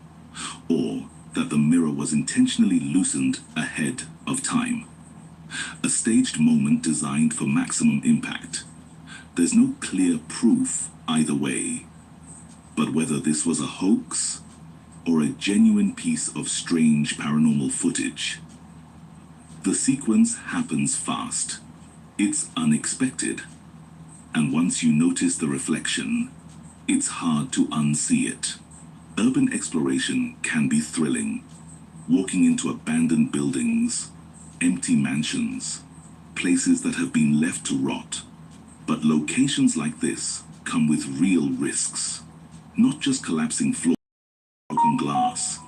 or that the mirror was intentionally loosened ahead of time. A staged moment designed for maximum impact. There's no clear proof either way, but whether this was a hoax or a genuine piece of strange paranormal footage The sequence happens fast. It's unexpected. And once you notice the reflection, it's hard to unsee it. Urban exploration can be thrilling. Walking into abandoned buildings, empty mansions, places that have been left to rot. But locations like this come with real risks. Not just collapsing floors or broken glass.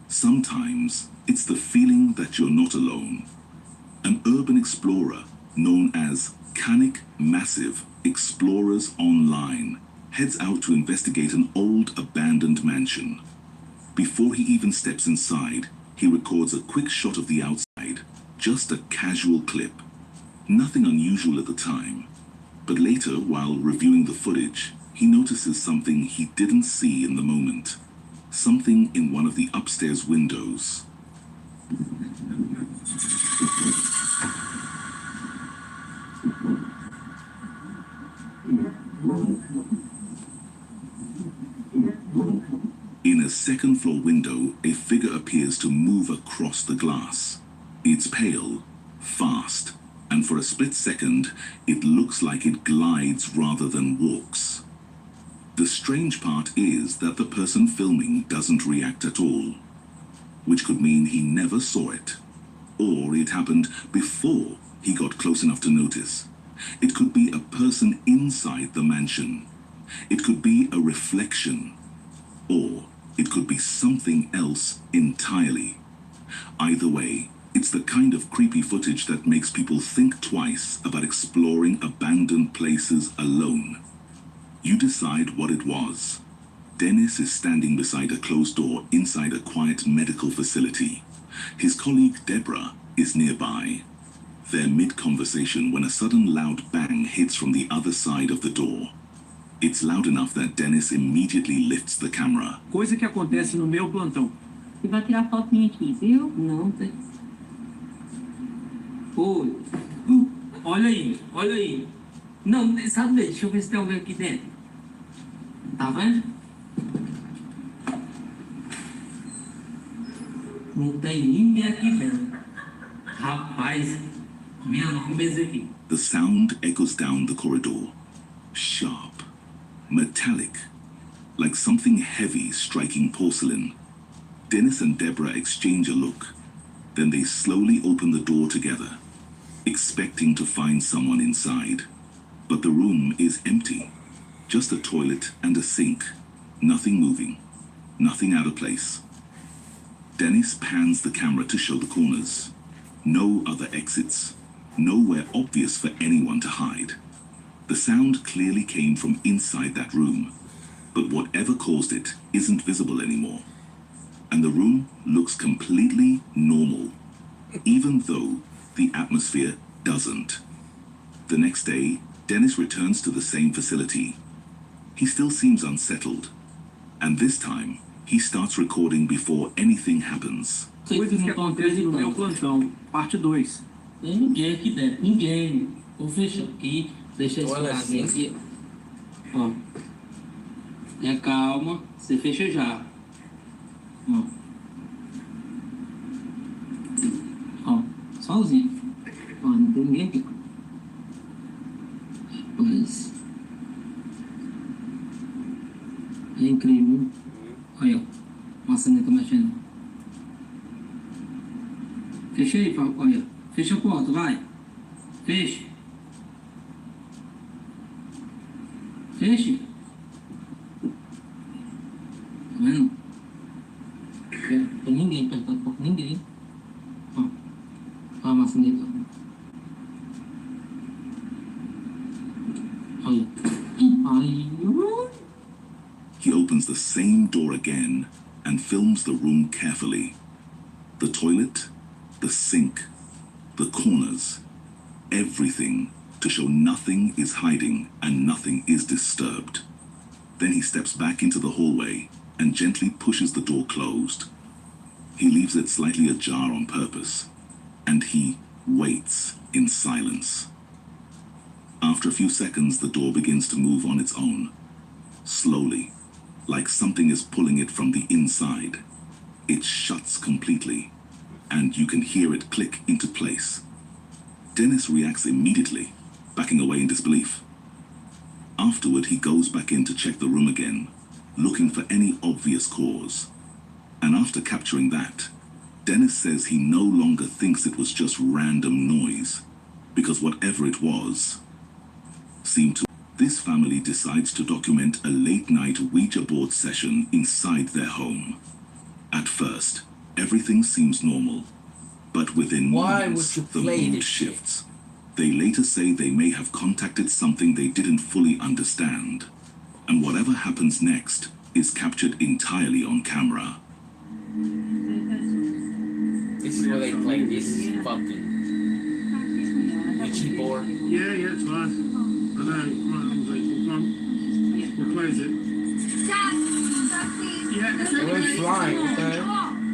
Sometimes it's the feeling that you're not alone. An urban explorer known as Canik Massive Explorers Online heads out to investigate an old abandoned mansion. Before he even steps inside, he records a quick shot of the outside, just a casual clip. Nothing unusual at the time, but later, while reviewing the footage, he notices something he didn't see in the moment. Something in one of the upstairs windows. In a second-floor window, a figure appears to move across the glass. It's pale, fast, and for a split second, it looks like it glides rather than walks. The strange part is that the person filming doesn't react at all, which could mean he never saw it, or it happened before he got close enough to notice. It could be a person inside the mansion. It could be a reflection, or it could be something else entirely. Either way, it's the kind of creepy footage that makes people think twice about exploring abandoned places alone. You decide what it was. Dennis is standing beside a closed door inside a quiet medical facility. His colleague Deborah is nearby. They're mid-conversation when a sudden loud bang hits from the other side of the door. It's loud enough that Dennis immediately lifts the camera. Coisa que acontece no meu plantão. Você vai tirar foto minha aqui, viu? Não, tem. Oi. Olha aí, olha aí. Não, sabe, deixa eu ver se tem alguém aqui dentro. Tá vendo? Não tem ninguém aqui dentro. Rapaz, minha mesa aqui. The sound echoes down the corridor. Sharp, metallic, like something heavy striking porcelain. Dennis and Deborah exchange a look. Then they slowly open the door together, expecting to find someone inside. But the room is empty. Just a toilet and a sink. Nothing moving. Nothing out of place. Dennis pans the camera to show the corners. No other exits. Nowhere obvious for anyone to hide. The sound clearly came from inside that room. But whatever caused it isn't visible anymore. And the room looks completely normal, even though the atmosphere doesn't. The next day, Dennis returns to the same facility. He still seems unsettled, and this time, he starts recording before anything happens. Coisas que acontecem no meu plantão, parte 2. Tem ninguém aqui dentro, ninguém. Vou fechar aqui, deixa esse casinho aqui. Ó. Tenha calma, você fecha já. Ó. Ó, sozinho. Ó, não tem ninguém aqui. Mas. É incrível. Olha, ó. Nossa, nem tô mexendo. Fecha aí, olha. Fecha a porta, vai. Feche. Feche. Tá vendo? Tem ninguém perto da porta, ninguém. Ó, ó a maçaneta. Olha. Ai. He opens the same door again and films the room carefully. The toilet, the sink, the corners, everything to show nothing is hiding and nothing is disturbed. Then he steps back into the hallway and gently pushes the door closed. He leaves it slightly ajar on purpose, and he waits in silence. After a few seconds, the door begins to move on its own, slowly, like something is pulling it from the inside. It shuts completely. and you can hear it click into place. Dennis reacts immediately, backing away in disbelief. Afterward, he goes back in to check the room again, looking for any obvious cause. And after capturing that, Dennis says he no longer thinks it was just random noise, because whatever it was seemed to. This family decides to document a late-night Ouija board session inside their home. At first, everything seems normal, but within moments, the mood shifts. They later say they may have contacted something they didn't fully understand, and whatever happens next is captured entirely on camera. This is where they play this fucking Ouija board. Yeah, it's fine. I know. Come on. We'll close it. Yeah, it's It went flying, what the hell?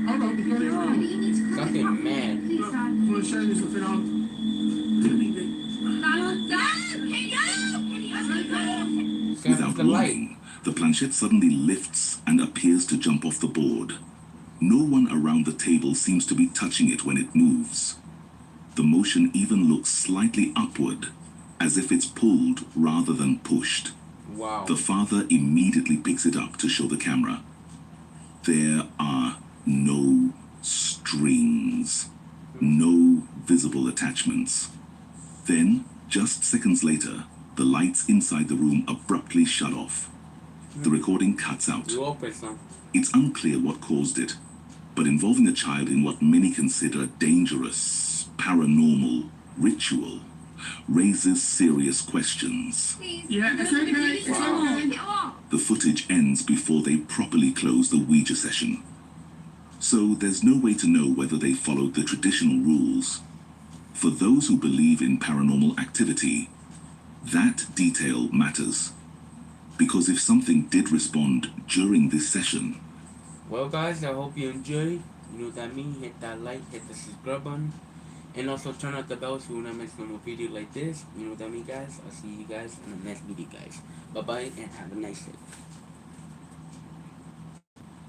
Hold on, we've got it on. Fucking man. Look, I want to show you something on. Without warning, the planchette suddenly lifts and appears to jump off the board. No one around the table seems to be touching it when it moves. The motion even looks slightly upward, as if it's pulled rather than pushed. Wow. The father immediately picks it up to show the camera. There are no strings, no visible attachments. Then, just seconds later, the lights inside the room abruptly shut off. The recording cuts out. You open some. It's unclear what caused it, but involving a child in what many consider a dangerous, paranormal ritual raises serious questions. Yeah, it's okay. It's okay. The footage ends before they properly close the Ouija session. So there's no way to know whether they followed the traditional rules. For those who believe in paranormal activity, that detail matters. Because if something did respond during this session... Well guys, I hope you enjoyed. You know what I mean? Hit that like, hit the subscribe button. And also turn on the bell so you don't miss no more video like this. You know what I mean, guys? I'll see you guys in the next video, guys. Bye-bye and have a nice day.